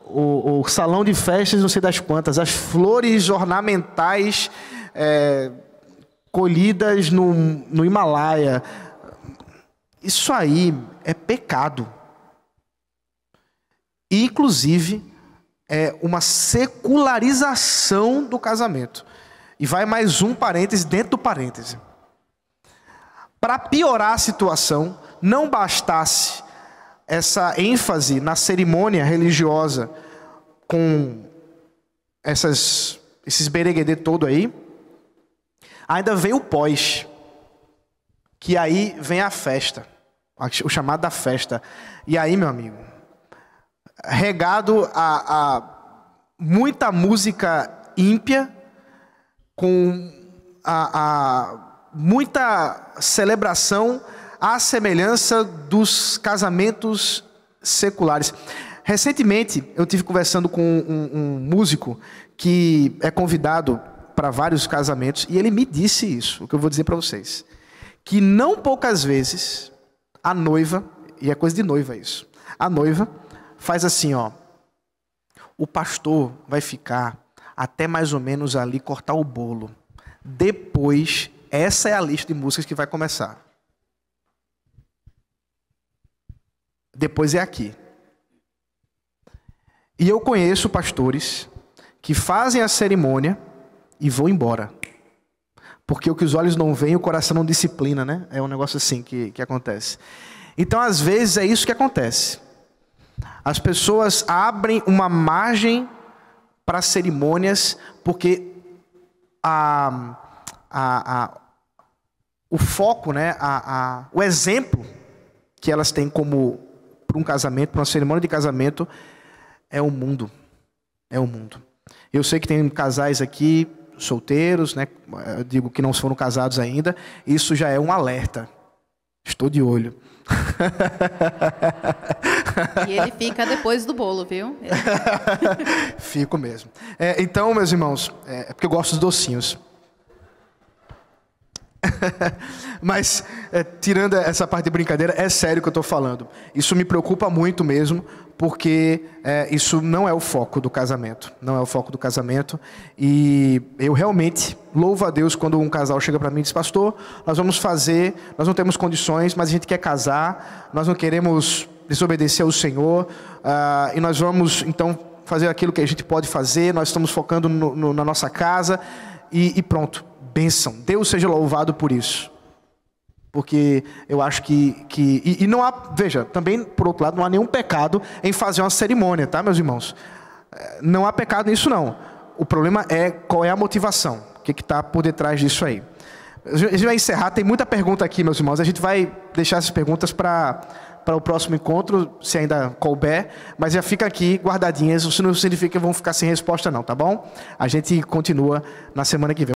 o salão de festas não sei das quantas, as flores ornamentais colhidas no Himalaia. Isso aí é pecado. E, inclusive, é uma secularização do casamento. E vai mais um parêntese dentro do parêntese. Para piorar a situação, não bastasse essa ênfase na cerimônia religiosa com esses bereguedê todo aí, ainda vem o pós, que aí vem a festa, o chamado da festa. E aí, meu amigo, regado a muita música ímpia, com muita celebração à semelhança dos casamentos seculares. Recentemente, eu tive conversando com um músico que é convidado para vários casamentos, e ele me disse isso, o que eu vou dizer para vocês, que não poucas vezes a noiva, e é coisa de noiva isso, a noiva faz assim, o pastor vai ficar até mais ou menos ali cortar o bolo. Depois, essa é a lista de músicas que vai começar. Depois é aqui. E eu conheço pastores que fazem a cerimônia e vão embora. Porque o que os olhos não veem, o coração não disciplina, né? É um negócio assim que acontece. Então, às vezes, é isso que acontece. As pessoas abrem uma margem para cerimônias porque o foco, né, o exemplo que elas têm como para um casamento, para uma cerimônia de casamento, é o mundo. É o mundo. Eu sei que tem casais aqui solteiros, né? Eu digo que não foram casados ainda. Isso já é um alerta. Estou de olho. E ele fica depois do bolo, viu? Fico mesmo. Então, meus irmãos, é porque eu gosto dos docinhos. Mas, tirando essa parte de brincadeira, é sério que eu estou falando. Isso me preocupa muito mesmo, porque isso não é o foco do casamento. Não é o foco do casamento. E eu realmente louvo a Deus quando um casal chega para mim e diz: pastor, nós vamos fazer, nós não temos condições, mas a gente quer casar, nós não queremos desobedecer ao Senhor, e nós vamos, então, fazer aquilo que a gente pode fazer, nós estamos focando na nossa casa, e pronto. Bênção. Deus seja louvado por isso. Porque eu acho que e não há, veja, também, por outro lado, não há nenhum pecado em fazer uma cerimônia, tá, meus irmãos? Não há pecado nisso, não. O problema é qual é a motivação, o que está por detrás disso aí. A gente vai encerrar, tem muita pergunta aqui, meus irmãos. A gente vai deixar essas perguntas para o próximo encontro, se ainda couber, mas já fica aqui guardadinhas. Isso não significa que vão ficar sem resposta, não, tá bom? A gente continua na semana que vem.